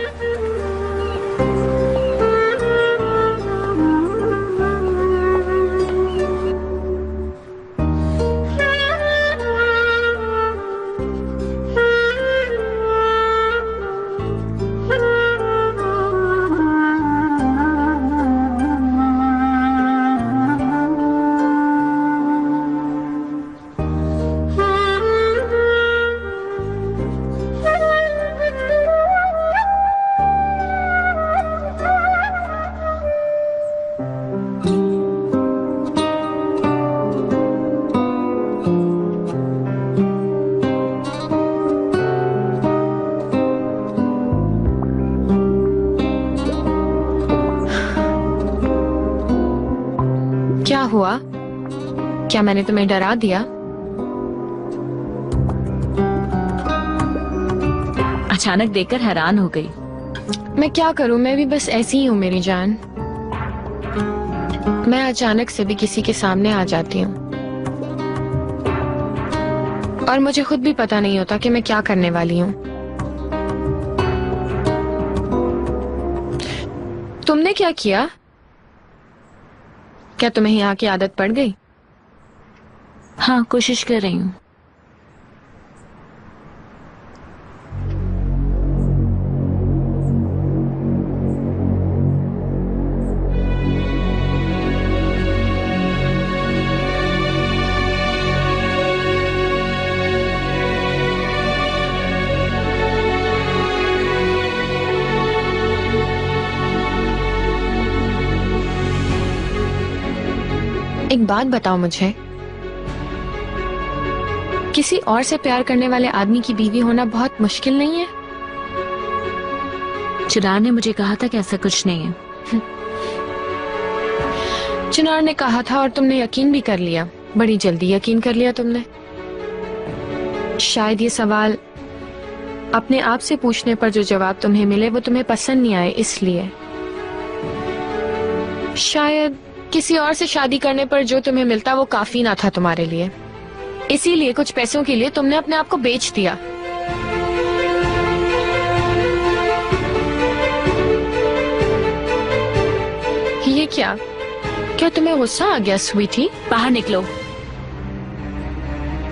H: क्या हुआ? क्या मैंने तुम्हें डरा दिया?
B: अचानक देखकर हैरान हो गई।
H: मैं क्या करूं, मैं भी बस ऐसी ही हूँ मेरी जान। मैं अचानक से भी किसी के सामने आ जाती हूँ और मुझे खुद भी पता नहीं होता कि मैं क्या करने वाली हूँ। तुमने क्या किया? क्या तुम्हें यहाँ की आदत पड़ गई?
B: हाँ, कोशिश कर रही हूँ।
H: एक बात बताओ मुझे, किसी और से प्यार करने वाले आदमी की बीवी होना बहुत मुश्किल नहीं है?
B: चिनार ने मुझे कहा था कि ऐसा कुछ नहीं है।
H: चिनार ने कहा था और तुमने यकीन भी कर लिया। बड़ी जल्दी यकीन कर लिया तुमने। शायद ये सवाल अपने आप से पूछने पर जो जवाब तुम्हें मिले वो तुम्हें पसंद नहीं आए, इसलिए। शायद किसी और से शादी करने पर जो तुम्हें मिलता वो काफी ना था तुम्हारे लिए, इसीलिए कुछ पैसों के लिए तुमने अपने आप को बेच दिया। ये क्या तुम्हें गुस्सा आ गया स्वीटी?
B: बाहर निकलो।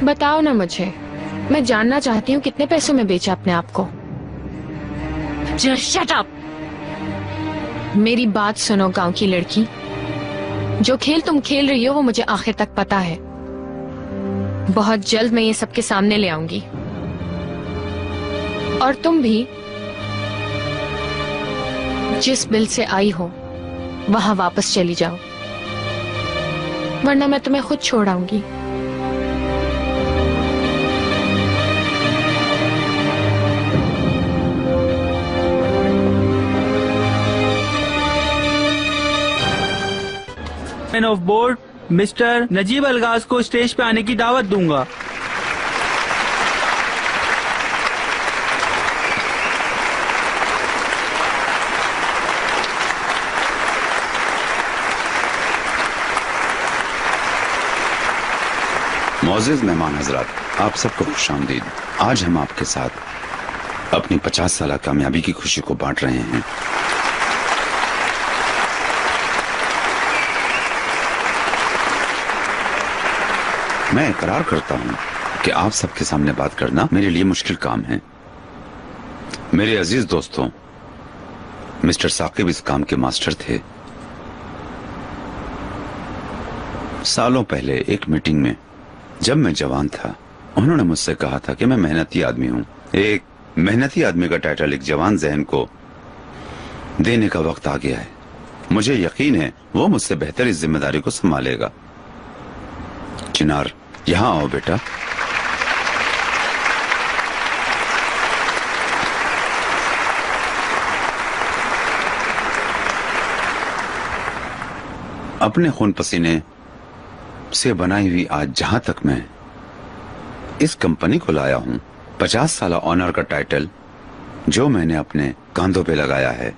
H: बताओ ना मुझे, मैं जानना चाहती हूँ कितने पैसों में बेचा अपने आप को।
B: Just shut up।
H: मेरी बात सुनो गांव की लड़की, जो खेल तुम खेल रही हो वो मुझे आखिर तक पता है। बहुत जल्द मैं ये सबके सामने ले आऊंगी और तुम भी जिस बिल से आई हो वहां वापस चली जाओ, वरना मैं तुम्हें खुद छोड़ आऊंगी।
O: Man of board mister Najib Algaz को स्टेज पे आने की दावत दूंगा।
D: मोअज़्ज़िज़ मेहमान हजरात, आप सबको खुशामदीद। आज हम आपके साथ अपनी 50 साल कामयाबी की खुशी को बांट रहे हैं। मैं इकरार करता हूं कि आप सबके सामने बात करना मेरे लिए मुश्किल काम है। मेरे अजीज दोस्तों, मिस्टर साकिब इस काम के मास्टर थे। सालों पहले एक मीटिंग में जब मैं जवान था, उन्होंने मुझसे कहा था कि मैं मेहनती आदमी हूं। एक मेहनती आदमी का टाइटल एक जवान जहन को देने का वक्त आ गया है। मुझे यकीन है वो मुझसे बेहतर इस जिम्मेदारी को संभालेगा। चिनार, यहाँ आओ बेटा। अपने खून पसीने से बनाई हुई आज जहां तक मैं इस कंपनी को लाया हूं, 50 साल ऑनर का टाइटल जो मैंने अपने कांधों पे लगाया है,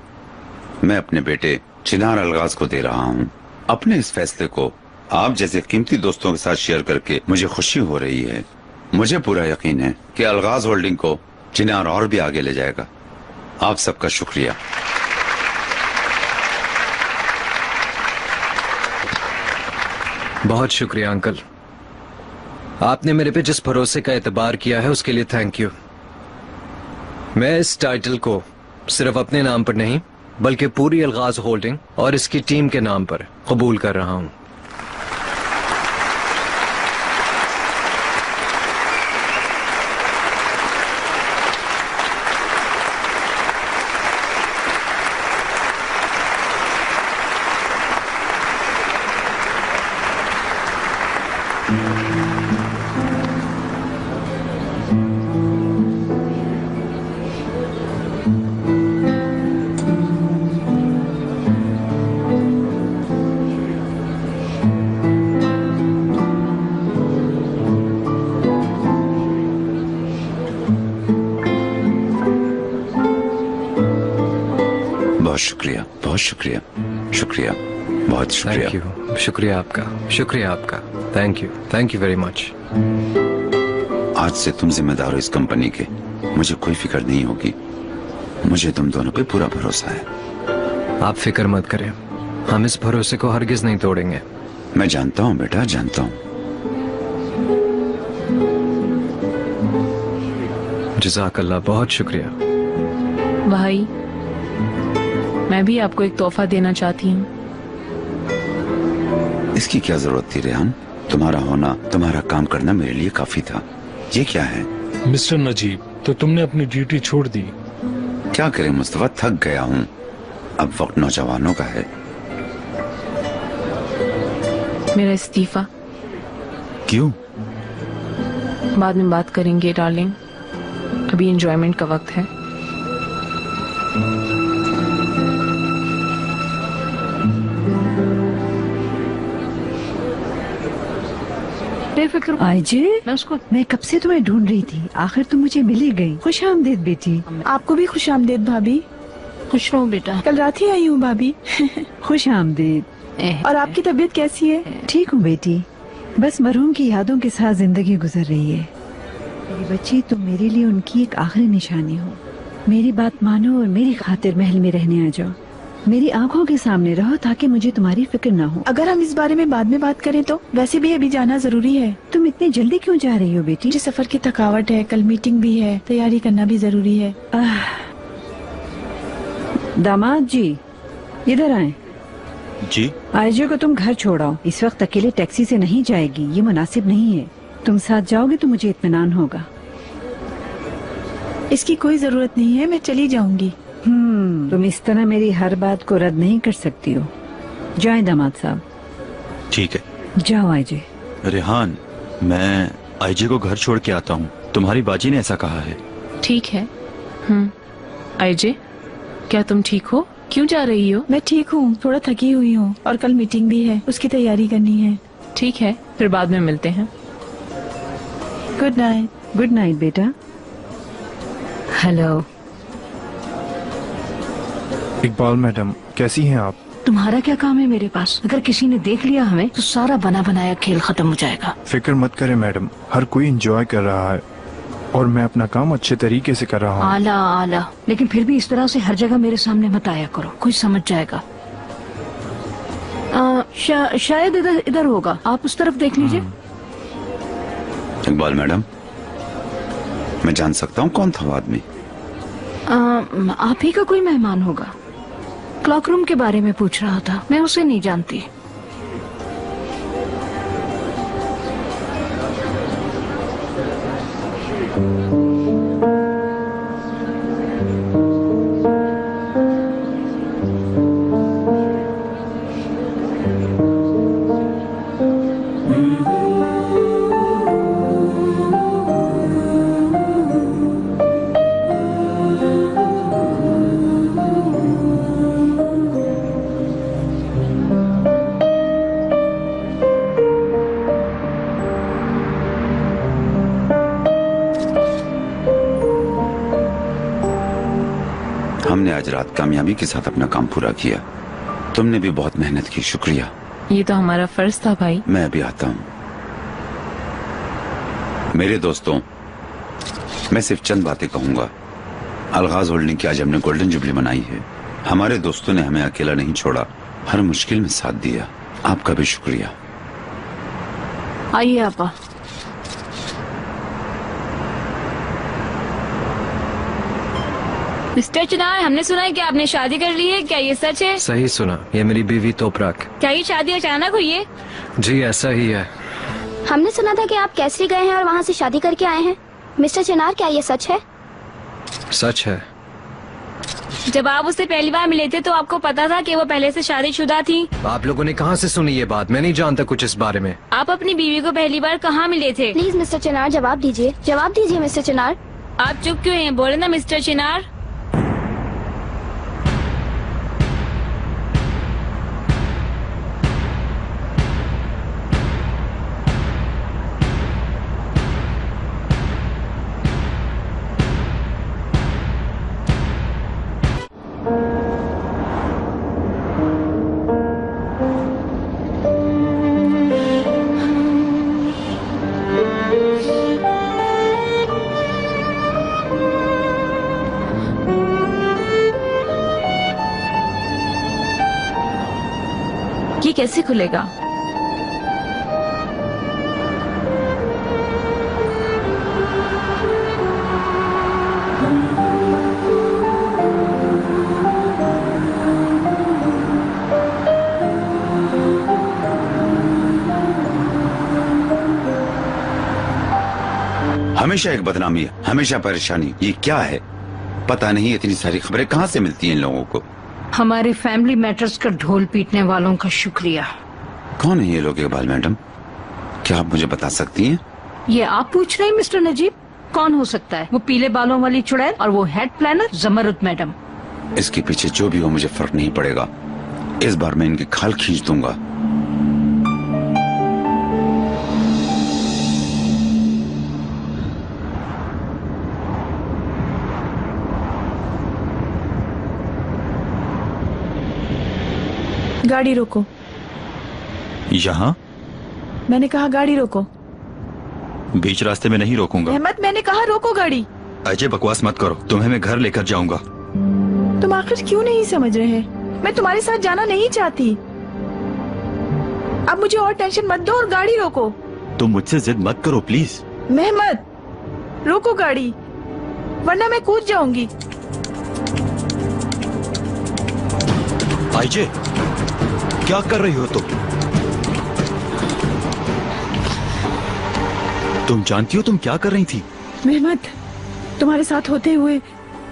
D: मैं अपने बेटे चिनार अलगाज को दे रहा हूं। अपने इस फैसले को आप जैसे कीमती दोस्तों के साथ शेयर करके मुझे खुशी हो रही है। मुझे पूरा यकीन है कि अलगाज होल्डिंग को चिनार और भी आगे ले जाएगा। आप सबका शुक्रिया।
J: बहुत शुक्रिया अंकल, आपने मेरे पे जिस भरोसे का एतबार किया है उसके लिए थैंक यू। मैं इस टाइटल को सिर्फ अपने नाम पर नहीं बल्कि पूरी अलगाज होल्डिंग और इसकी टीम के नाम पर कबूल कर रहा हूं।
D: बहुत शुक्रिया, बहुत शुक्रिया, शुक्रिया, बहुत शुक्रिया।
J: थैंक यू, शुक्रिया आपका, शुक्रिया आपका। Thank you very much.
D: आज से तुम जिम्मेदार हो इस कंपनी के। मुझे कोई फिक्र नहीं होगी। मुझे तुम दोनों पे पूरा भरोसा है।
J: आप फिक्र मत करें, हम इस भरोसे को हरगिज नहीं तोड़ेंगे।
D: मैं जानता हूँ बेटा, जानता हूँ।
J: जज़ाकल्लाह, बहुत शुक्रिया।
M: भाई, मैं भी आपको एक तोहफा देना चाहती हूँ।
D: इसकी क्या जरूरत थी रेहान? तुम्हारा होना, तुम्हारा काम करना मेरे लिए काफी था। ये क्या है?
F: मिस्टर नजीब, तो तुमने अपनी ड्यूटी छोड़ दी?
D: क्या करें मुस्तफा, थक गया हूँ। अब वक्त नौजवानों का है।
M: मेरा इस्तीफा।
N: क्यों?
M: बाद में बात करेंगे डार्लिंग, अभी एंजॉयमेंट का वक्त है।
L: बेफिक्र आइजे, मैं कब से तुम्हें ढूंढ रही थी, आखिर तुम मुझे मिल ही गई। खुश आमदीद बेटी।
A: आपको भी खुश आमदीद भाभी।
M: खुश रहो बेटा।
A: कल रात ही आई हूँ भाभी।
L: खुश आमदीद।
A: और आपकी तबीयत कैसी है?
L: ठीक हूँ बेटी, बस मरहूम की यादों के साथ जिंदगी गुजर रही है। मेरी बच्ची, तुम मेरे लिए उनकी एक आखिरी निशानी हो। मेरी बात मानो और मेरी खातिर महल में रहने आ जाओ। मेरी आंखों के सामने रहो ताकि मुझे तुम्हारी फिक्र ना हो।
A: अगर हम इस बारे में बाद में बात करें तो वैसे भी अभी जाना जरूरी है।
L: तुम इतनी जल्दी क्यों जा रही हो बेटी?
A: मुझे सफर की थकावट है, कल मीटिंग भी है, तैयारी करना भी जरूरी है।
L: दामाद जी, इधर आए।
N: जी।
L: आयजे को तुम घर छोड़ाओ। इस वक्त अकेले टैक्सी से नहीं जाएगी, ये मुनासिब नहीं है। तुम साथ जाओगे तो मुझे इत्मीनान होगा।
A: इसकी कोई जरूरत नहीं है, मैं चली जाऊंगी।
L: तुम इस तरह मेरी हर बात को रद्द नहीं कर सकती हो। जाए दामाद साहब।
N: ठीक है,
L: जाओ आयजे।
N: रेहान, मैं आईजे को घर छोड़ के आता हूँ। तुम्हारी बाजी ने ऐसा कहा है।
M: ठीक है। आईजे, क्या तुम ठीक हो? क्यों जा रही हो?
A: मैं ठीक हूँ, थोड़ा थकी हुई हूँ और कल मीटिंग भी है, उसकी तैयारी करनी है।
M: ठीक है, फिर बाद में मिलते हैं।
A: Good night.
L: गुड नाइट बेटा। हेलो
Q: इकबाल मैडम, कैसी हैं आप?
K: तुम्हारा क्या काम है मेरे पास? अगर किसी ने देख लिया हमें तो सारा बना बनाया खेल खत्म हो जाएगा।
Q: फिक्र मत करें मैडम, हर कोई एंजॉय कर रहा है और मैं अपना काम अच्छे तरीके से कर रहा हूँ।
K: आला आला, लेकिन फिर भी इस तरह से हर जगह मेरे सामने मत आया करो, कोई समझ जाएगा। शायद इधर होगा, आप उस तरफ देख लीजिए।
D: इकबाल मैडम, मैं जान सकता हूँ कौन था वो आदमी?
K: आप ही का कोई मेहमान होगा। क्लॉक रूम के बारे में पूछ रहा था, मैं उसे नहीं जानती।
D: हमने आज रात कामयाबी के साथ अपना काम पूरा किया। तुमने भी बहुत मेहनत की, शुक्रिया।
M: ये तो हमारा फर्ज था भाई।
D: मैं अभी आता हूँ। मेरे दोस्तों, मैं सिर्फ चंद बातें कहूंगा। अलगाज होल्डिंग की आज हमने गोल्डन जुबली मनाई है। हमारे दोस्तों ने हमें अकेला नहीं छोड़ा, हर मुश्किल में साथ दिया। आपका भी शुक्रिया।
K: आइए आपा।
B: मिस्टर चिनार, हमने सुना है कि आपने शादी कर ली है, क्या ये सच है?
J: सही सुना, ये मेरी बीवी तोपराक।
B: क्या ये शादी अचानक हुई है?
J: जी ऐसा ही है।
R: हमने सुना था कि आप कैसरी गए हैं और वहाँ से शादी करके आए हैं। मिस्टर चिनार, क्या ये सच है?
J: सच है।
B: जब आप उससे पहली बार मिले थे तो आपको पता था कि वो पहले से शादीशुदा थी?
J: आप लोगों ने कहाँ से सुनी ये बात? मैं नहीं जानता कुछ इस बारे में।
B: आप अपनी बीवी को पहली बार कहाँ मिले थे?
R: प्लीज मिस्टर चिनार, जवाब दीजिए, जवाब दीजिए मिस्टर चिनार।
B: आप चुप क्यों हैं? बोले ना मिस्टर चिनार।
M: ये कैसे खुलेगा?
D: हमेशा एक बदनामी, हमेशा परेशानी। ये क्या है? पता नहीं इतनी सारी खबरें कहाँ से मिलती हैं इन लोगों को।
K: हमारे फैमिली मैटर्स का ढोल पीटने वालों का शुक्रिया।
D: कौन है ये लोग इकबाल मैडम? क्या आप मुझे बता सकती हैं?
K: ये आप पूछ रहे हैं मिस्टर नजीब? कौन हो सकता है? वो पीले बालों वाली चुड़ैल और वो हेड प्लानर जमरुद मैडम।
D: इसके पीछे जो भी हो मुझे फर्क नहीं पड़ेगा। इस बार मैं इनकी खाल खींच दूंगा।
A: गाड़ी रोको।
N: यहाँ?
A: मैंने कहा गाड़ी रोको।
N: बीच रास्ते में नहीं रोकूंगा।
A: अहमद, मैंने कहा रोको गाड़ी।
N: अजय बकवास मत करो, तुम्हें मैं घर लेकर जाऊंगा।
A: तुम आखिर क्यों नहीं समझ रहे? मैं तुम्हारे साथ जाना नहीं चाहती। अब मुझे और टेंशन मत दो और गाड़ी रोको।
N: तुम मुझसे जिद मत करो प्लीज।
A: मेहमद, रोको गाड़ी, वरना मैं कूद जाऊंगी।
N: अजय, क्या कर रही हो तुम जानती हो तुम क्या कर रही थी?
A: मेहमद, तुम्हारे साथ होते हुए,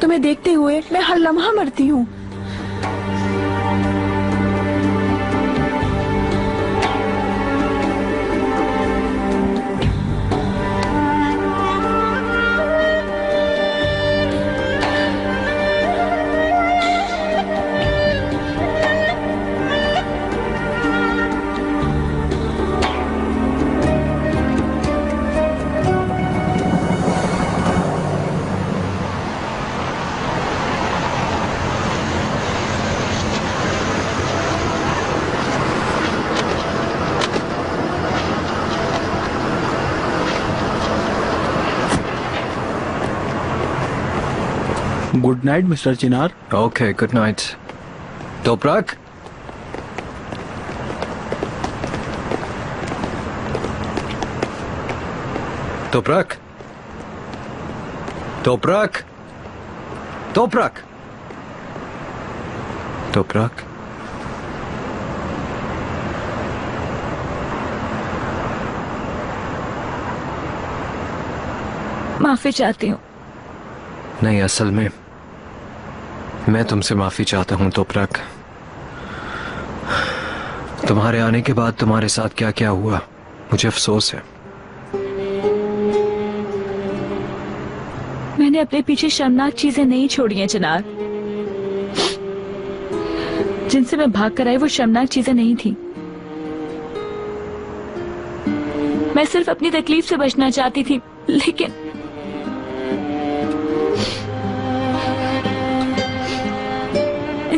A: तुम्हें देखते हुए मैं हर लम्हा मरती हूँ।
O: Good night mister Chinar.
J: Okay, good night. Toprak, Toprak, Toprak, Toprak, Toprak.
M: माफी चाहती हूँ।
J: नहीं, असल में मैं तुमसे माफी चाहता हूँ तोपराक। तुम्हारे आने के बाद तुम्हारे साथ क्या क्या हुआ मुझे अफसोस है।
M: मैंने अपने पीछे शर्मनाक चीजें नहीं छोड़ी हैं चिनार। जिनसे मैं भाग कर आई वो शर्मनाक चीजें नहीं थी। मैं सिर्फ अपनी तकलीफ से बचना चाहती थी, लेकिन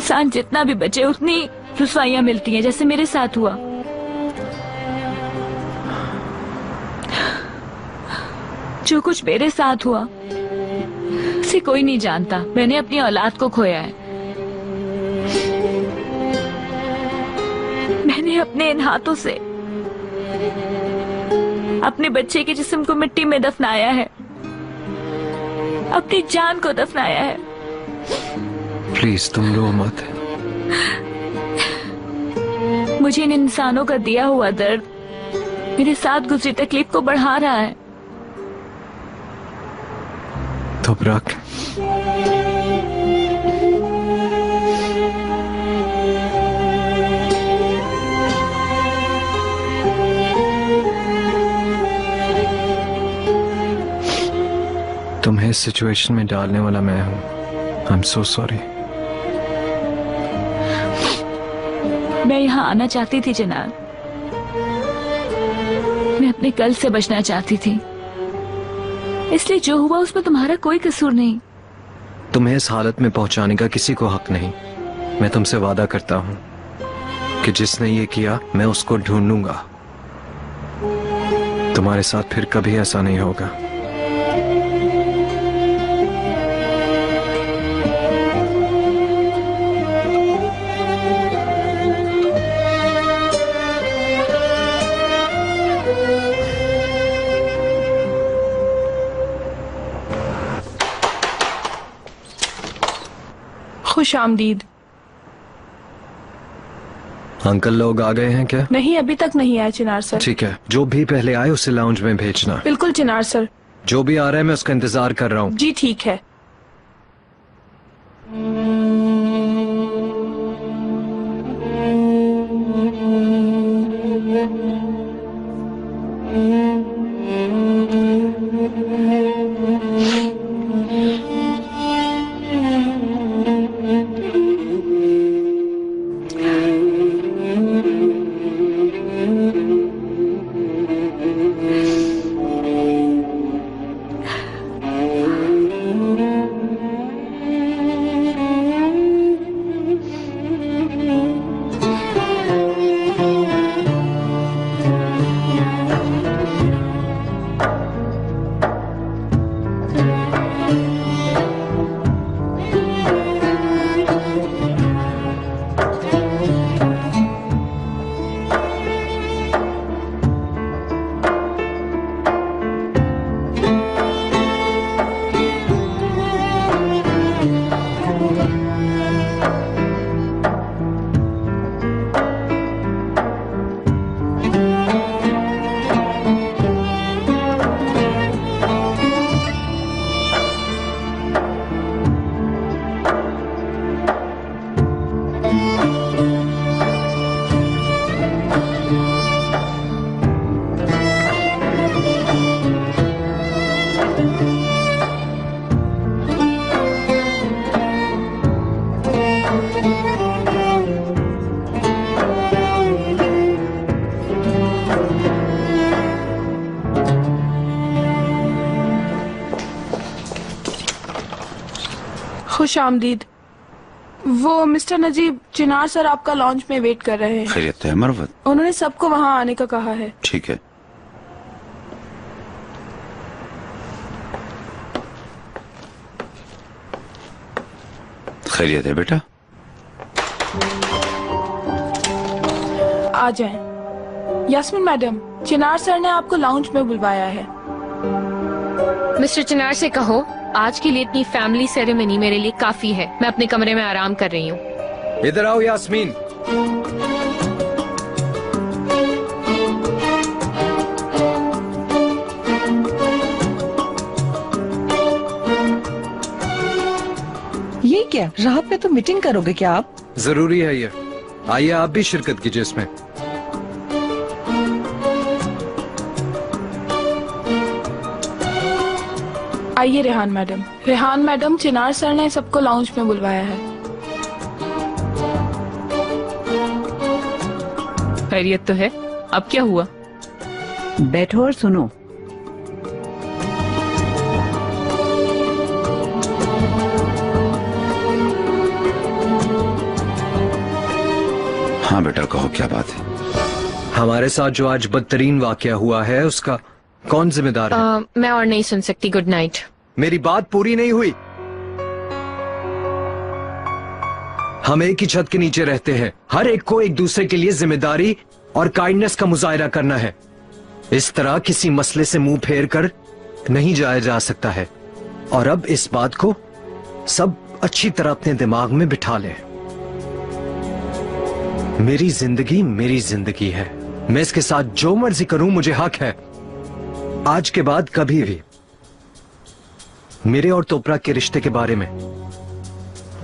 B: इंसान जितना भी बचे उतनी रुसवाइयां मिलती हैं, जैसे मेरे साथ हुआ। जो कुछ मेरे साथ हुआ उसे कोई नहीं जानता। मैंने अपनी औलाद को खोया है। मैंने अपने इन हाथों से अपने बच्चे के जिस्म को मिट्टी में दफनाया है, अपनी जान को दफनाया है।
J: प्लीज तुम रो मत।
B: मुझे इन इंसानों का दिया हुआ दर्द मेरे साथ गुजरी तकलीफ को बढ़ा रहा है।
J: तो रख। तुम्हें इस सिचुएशन में डालने वाला मैं हूं। I am so sorry.
B: मैं यहाँ आना चाहती थी चिनार। मैं अपने कल से बचना चाहती थी, इसलिए जो हुआ उसमें तुम्हारा कोई कसूर नहीं।
J: तुम्हें इस हालत में पहुंचाने का किसी को हक नहीं। मैं तुमसे वादा करता हूं कि जिसने ये किया मैं उसको ढूंढूंगा। तुम्हारे साथ फिर कभी ऐसा नहीं होगा।
A: खुश आमदीद।
J: अंकल लोग आ गए हैं क्या?
A: नहीं, अभी तक नहीं आए चिनार सर।
J: ठीक है, जो भी पहले आए उसे लाउंज में भेजना।
A: बिल्कुल चिनार सर।
J: जो भी आ रहा है मैं उसका इंतजार कर रहा हूँ।
A: जी ठीक है। खुश आमदीद। वो मिस्टर नजीब, चिनार सर आपका लॉन्च में वेट कर रहे हैं।
D: खैरियत है मरवत?
A: उन्होंने सबको वहाँ आने का कहा है।
D: ठीक है। खैरियत है बेटा?
A: आ जाएं। यास्मीन मैडम, चिनार सर ने आपको लाउंज में बुलवाया है।
H: मिस्टर चिनार से कहो आज के लिए इतनी फैमिली सेरेमनी मेरे लिए काफी है। मैं अपने कमरे में आराम कर रही हूँ।
J: इधर आओ यास्मीन।
C: ये क्या रात में तो मीटिंग करोगे क्या आप?
J: जरूरी है ये। आइए आप भी शिरकत कीजिए इसमें।
A: आइए रेहान मैडम। रेहान मैडम, चिनार सर ने सबको लाउंज में बुलवाया है।
M: खैरियत तो है। अब क्या हुआ?
L: बैठो और सुनो।
D: हाँ बेटा, कहो क्या बात है।
J: हमारे साथ जो आज बदतरीन वाकया हुआ है उसका कौन जिम्मेदार है?
H: मैं और नहीं सुन सकती। Good night.
J: मेरी बात पूरी नहीं हुई। हम एक ही छत के नीचे रहते हैं। हर एक को एक दूसरे के लिए जिम्मेदारी और काइंडनेस का मुजाहिरा करना है। इस तरह किसी मसले से मुंह फेर कर नहीं जाया जा सकता है। और अब इस बात को सब अच्छी तरह अपने दिमाग में बिठा लें। मेरी जिंदगी है। मैं इसके साथ जो मर्जी करूं मुझे हक है। आज के बाद कभी भी मेरे और तोपरा के रिश्ते के बारे में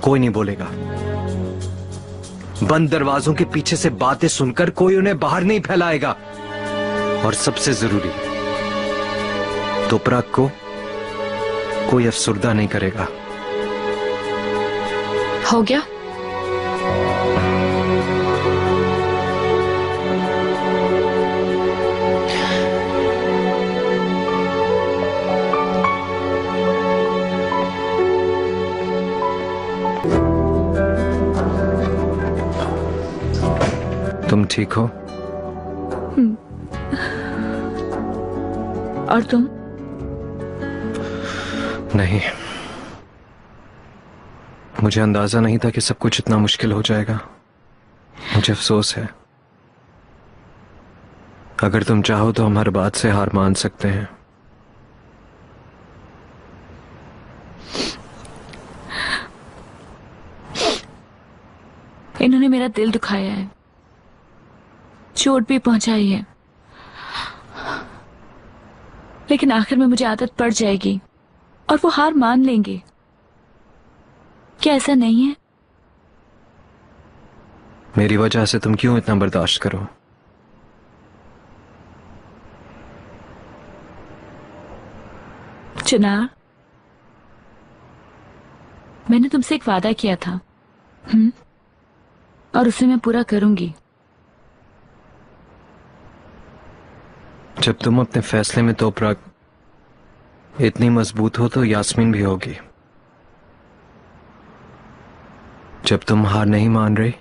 J: कोई नहीं बोलेगा। बंद दरवाजों के पीछे से बातें सुनकर कोई उन्हें बाहर नहीं फैलाएगा। और सबसे जरूरी, तोपरा को कोई अफसुर्दा नहीं करेगा।
H: हो गया?
J: तुम ठीक हो?
B: और तुम?
J: नहीं, मुझे अंदाजा नहीं था कि सब कुछ इतना मुश्किल हो जाएगा। मुझे अफसोस है। अगर तुम चाहो तो हम हर बात से हार मान सकते हैं।
B: इन्होंने मेरा दिल दुखाया है, चोट भी पहुंचाई है, लेकिन आखिर में मुझे आदत पड़ जाएगी और वो हार मान लेंगे। क्या ऐसा नहीं है?
J: मेरी वजह से तुम क्यों इतना बर्दाश्त करो?
B: चिनार, मैंने तुमसे एक वादा किया था, और उसे मैं पूरा करूंगी।
J: जब तुम अपने फैसले में तोपरा इतनी मजबूत हो तो यास्मीन भी होगी। जब तुम हार नहीं मान रही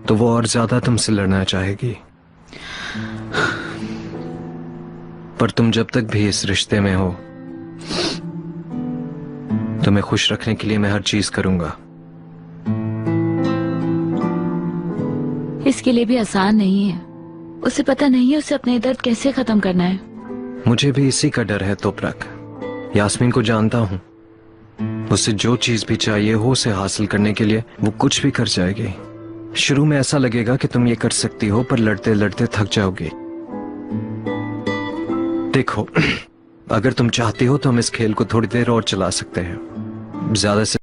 J: तो वो और ज्यादा तुमसे लड़ना चाहेगी। पर तुम जब तक भी इस रिश्ते में हो, तुम्हें खुश रखने के लिए मैं हर चीज करूंगा।
B: इसके लिए भी आसान नहीं है। उसे पता नहीं है उसे अपने दर्द कैसे खत्म करना है।
J: मुझे भी इसी का डर है तोपरक। यास्मीन को जानता हूं, उसे जो चीज भी चाहिए हो उसे हासिल करने के लिए वो कुछ भी कर जाएगी। शुरू में ऐसा लगेगा कि तुम ये कर सकती हो, पर लड़ते लड़ते थक जाओगी। देखो, अगर तुम चाहती हो तो हम इस खेल को थोड़ी देर और चला सकते हैं। ज्यादा से